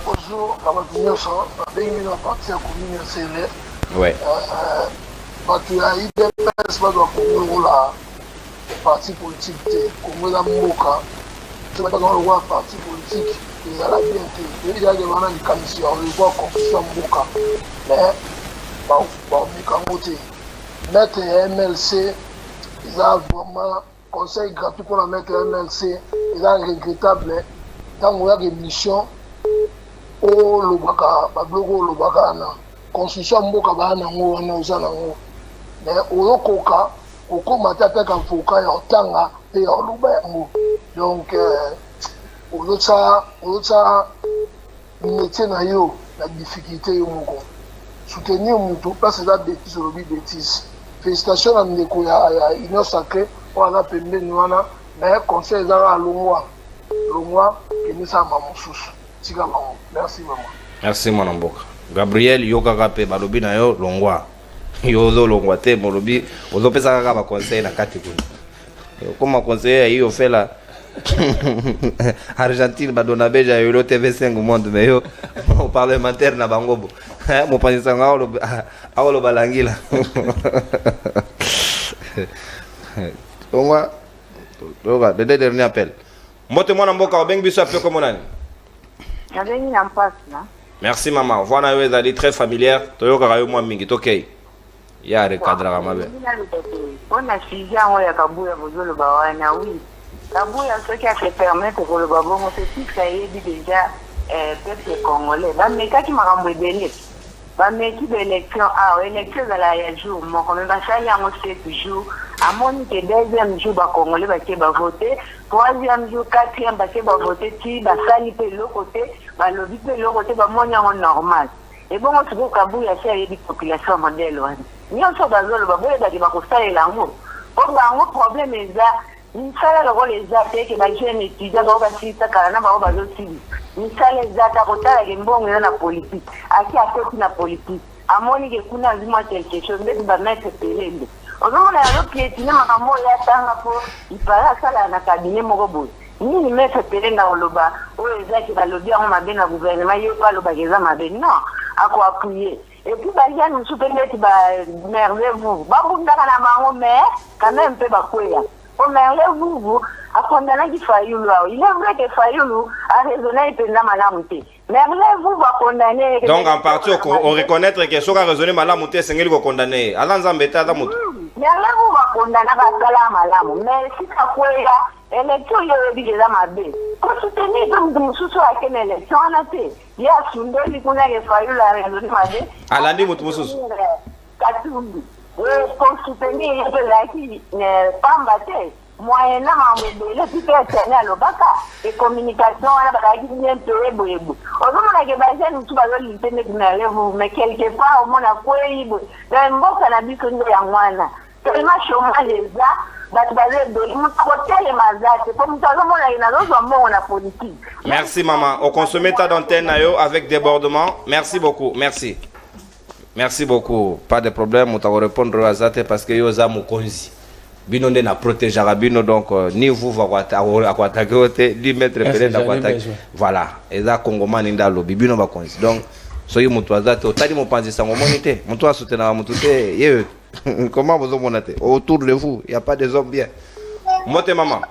Bonjour, bienvenue dans la partie à commune CNF. Ouais. Tu as IDPS, la parti politique, comme la Moka, tu vas dans le roi parti politique, ils allaient bien te. Il y a des gens qui qualifient, on les voit comme ça Moka. Mais, bon, mettre MLC, ils ont vraiment conseil gratuit pour la mettre MLC, ils ont regrettable. Tant qu'on a des missions, au Lubaka, Bablogo Lubaka, constitution Moka Bana, on a usé mais au Koka, au Komata Peka Foka, au Tanga, et au Lubango. Donc, au Lotsa, métier naïo, la difficulté au Moko. Soutenir mon tout, pas c'est la bêtise ou le bêtise. Félicitations à Ndeko, il y a une sacrée, on a permis de nous, mais conseil à l'Omoa, et nous sommes à mon sous. Merci, maman. Merci, mon Mboka. Gabriel, Yoga Gape, Balobi na yo, Longwa. Yozo Longwa te, Molobi, Ozo pesa kaka conseil na kati kuna. Comme conseiller, il fait la Argentine, Badona Beja, yo TV5 au monde, mais yo, au parlementaire na Bangobo. Mon panisanga, aolo balangila. Longwa, Yoga, le dernier appel. Monte-moi dans Mboka, Beng Biso appelle comme on a. Merci maman. Voilà, vous avez très familière. Toyo karayo moi mingi. Ok. Il y a un cadre à ma belle. On a suivi un Kabouya Bozolo Bawana, oui. Kabouya, ce qui a fait permettre pour le Babon, c'est tout ça y est déjà peuple congolais. Mais quand il m'a rembellé, mais qui d'élection, élection dans la jour, mon comme ça y a un toujours. À mon que deuxième jour, bah congolais qui va voter, troisième jour, quatrième qui va voter, qui va salir l'autre côté, bah le but de l'autre côté, bah mon normal. Et bon, on se voit Kabouya, c'est une population modèle. Ni on se base le babouya qui va constater l'amour. Comme un problème est là, il fallait le rôle exact que les jeunes étudiants doivent assister à la maman aussi. Il fallait exact à côté de la politique. À qui a fait la politique? À mon niveau, on a dit quelque chose, mais on va mettre périmètre. On a l'autre qui est une maman là, il paraît ça là, dans le cabinet Morobo. Ni mettre périmètre dans le bas, ou les qui va le dire, on m'a bien le gouvernement, il n'y a pas le bagage, non, à quoi appuyer. Et puis, il y a une soutenette, merveilleux. Mais, quand même, un peu bakouya. Merveilleux, à condamner qui Fayoulou. Il est vrai que Fayoulou a raisonné et peut la malamouté. Merveilleux, va condamner. Donc, en partie, on reconnaît que ce qui a raisonné malamouté, c'est qu'il va condamner. Alan Zambeta, Damouté. Merveilleux, va condamner à malamou. Mais si ça couya, élection, il y a eu des amabés. Pour soutenir comme nous sous à quelle élection on a fait. Il y a Sundé qui connaît les Fayoulou à raisonner mabé. Alandi Moutmoussous. Katumbi. Pour soutenir les gens qui ne pas battre. Moyennant le petit à l'Obaka et communication à la bagarre qui boyebou. Au moment où la base nous tout va l'internet mais quelque part au monde a quoi dans un bon cannabis que nous y a tellement chômage eza bato bazebeli moto akotelema aza te po moto azomona ye nazozwa mbongo na politique. Merci maman. Au consommer ta d'antenne avec débordement. Merci beaucoup. Merci. Merci beaucoup. Pas de problème. On va répondre à ça parce que yo za mukonzi. Bino nde na protéger Bino donc ni vous va attaquer ni mettre pédé na attaquer. Voilà. Eza Congomani nda lobi bino ba konzi. Donc soyi mutu azate otali mopanzi sango monité. Mutu asutena mutu te. Ye comment vous omonate autour de vous, il y a pas des hommes bien. Mote maman.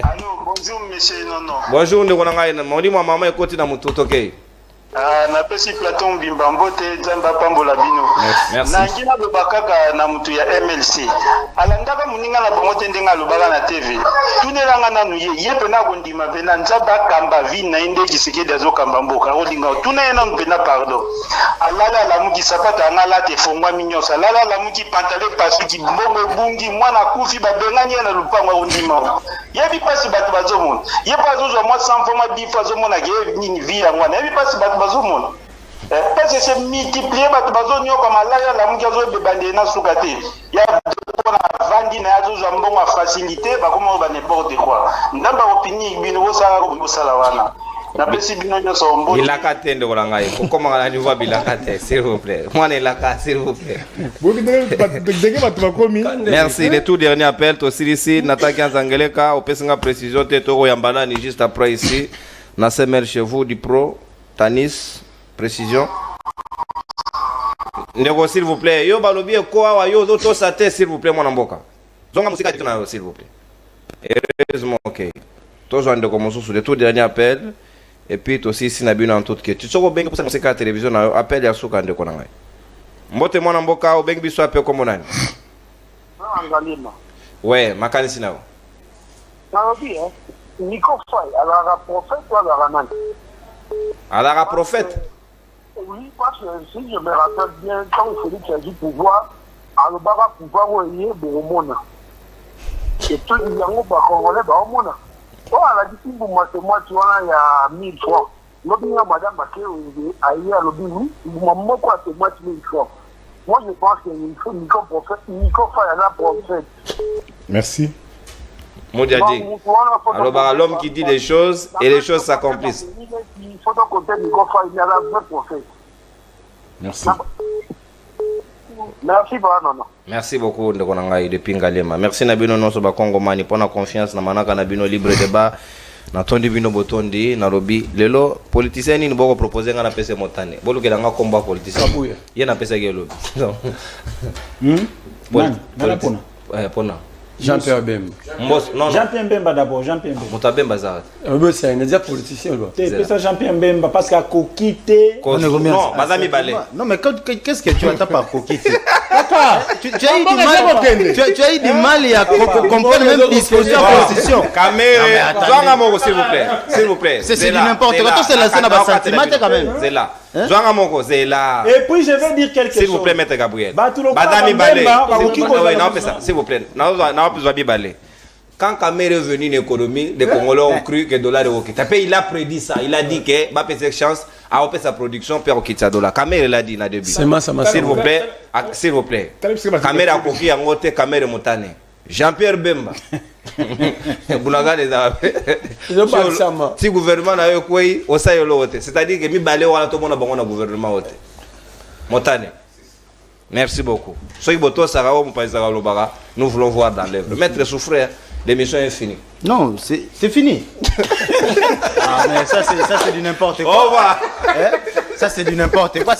Allô, bonjour monsieur Nono. Bonjour ndeko na ngai. Moni maman ekoti na mutu toke. Na pesi platon bimbambote zamba pambola bino. Merci. Na ngina lobakaka na mutu ya MLC. Alandaka muninga na bango tendenga lobaka na TV. Tunelanga nanu ye pena kondima pena nzaba kamba vina inde kisike dazo kamba mboka olinga tunena pena pardon. Alala la muki sapata ngala te fongwa minyosa. Alala la muki pantale pasuki mbongo bungi mwana kufi babengani na lupanga ondima. Yebi pasi batu bazomona. Ye pazozo moi sans forma bifa zomona ke nini via mwana. Yebi pasi batu bazomona. Parce que c'est multiplié batu bazonyo comme alala la muki azo bebande na sukate. Ya pona vandi na azo mbongo facilité ba comme ba n'importe quoi. Ndamba opini bino bosala ko bosala wana. Na pesi bino nyoso mbongo. Bilaka tende ko ngai. Comment on niveau bilaka te s'il vous plaît. Moi ne laka s'il vous plaît. Merci. Le tout dernier appel ici Nataki Nzangeleka au pesinga précision te toko yambala ni juste après ici. Na semer chez vous du pro Tanis précision. Ndeko s'il vous plaît. Yo balobi ko awa yo to sate s'il vous plaît mon mboka. Zonga musika tuna s'il vous plaît. Heureusement OK. Toujours ndeko mosusu le tout dernier appel. Et puis aussi si na bino en toute que tu soko bengi pour ça la télévision na appel ya suka ndeko na ngai. Mbote mwana mboka o bengi biso appel comme nani? Angalima. Ouais, makanisi nao. Naobi Nico Fay, alors prophète ou alors nani? Alors prophète. Oui, parce que si je me rappelle bien, quand Félix a dit pouvoir, alors baba pouvoir oui, bon mona. Et tout il y a un pas congolais ba mona. Oh, elle a dit que moi tu vois il y a 1000 francs. L'objet madame Baké aïe à l'objet oui, moi quoi c'est moi 1000 francs. Moi je pense qu'il faut Nico prophète, Nico Fay la prophète. Merci. Modiadi. Alors l'homme qui dit des choses et les choses s'accomplissent. Il faut donc compter Nico Fay, il y a la vraie prophète. Merci. Merci non. Merci beaucoup ndeko na ngai depuis Ngalema. Merci na bino noso ba Congomani pour na confiance na manaka na bino libre débat na tondi bino botondi na lobi lelo politicien ni boko proposer nga na pese motane. Boluke nga combat politicien. Ye na pese ke lobi. Pona. Jean-Pierre Bemba. Non, Jean-Pierre Bemba d'abord, Jean-Pierre Bemba. Mota Bemba ça. C'est un déjà politicien là. C'est ça Jean-Pierre Bemba parce qu'à Kokité. Non, madame Ibalé. Non, mais qu'est-ce que tu attends par Kokité? Tu as eu du mal à comprendre même disposition à position. Caméra, s'il vous plaît. S'il vous plaît. C'est du n'importe quoi. Toi, c'est la scène à bas sentiment quand même. C'est là. Joanga Moko, c'est là. Et puis je vais dire quelque chose. S'il vous plaît, maître Gabriel. Madame Ibalé. S'il vous plaît. Quand Kamere est venu en économie, les Congolais ont cru que le dollar est OK. Il a prédit ça. Il a dit que va payer chance à opérer sa production pour quitter le dollar. Kamere l'a dit dans le début. S'il vous plaît, s'il vous plaît. Kamere a coquille en côté, Kamere Montane. Jean-Pierre Bemba. Boulaga les Arabes. Si le gouvernement n'a eu quoi, on sait l'autre. C'est-à-dire que mi balé ou tout le monde a bon gouvernement autre. Montane. Merci beaucoup. Soyez boto Sarao Mpazara Lobara. Nous voulons voir dans l'œuvre. Maître Souffrère, l'émission est finie. Non, c'est fini. Ah mais ça c'est du n'importe quoi. Au revoir. Ça c'est du n'importe quoi.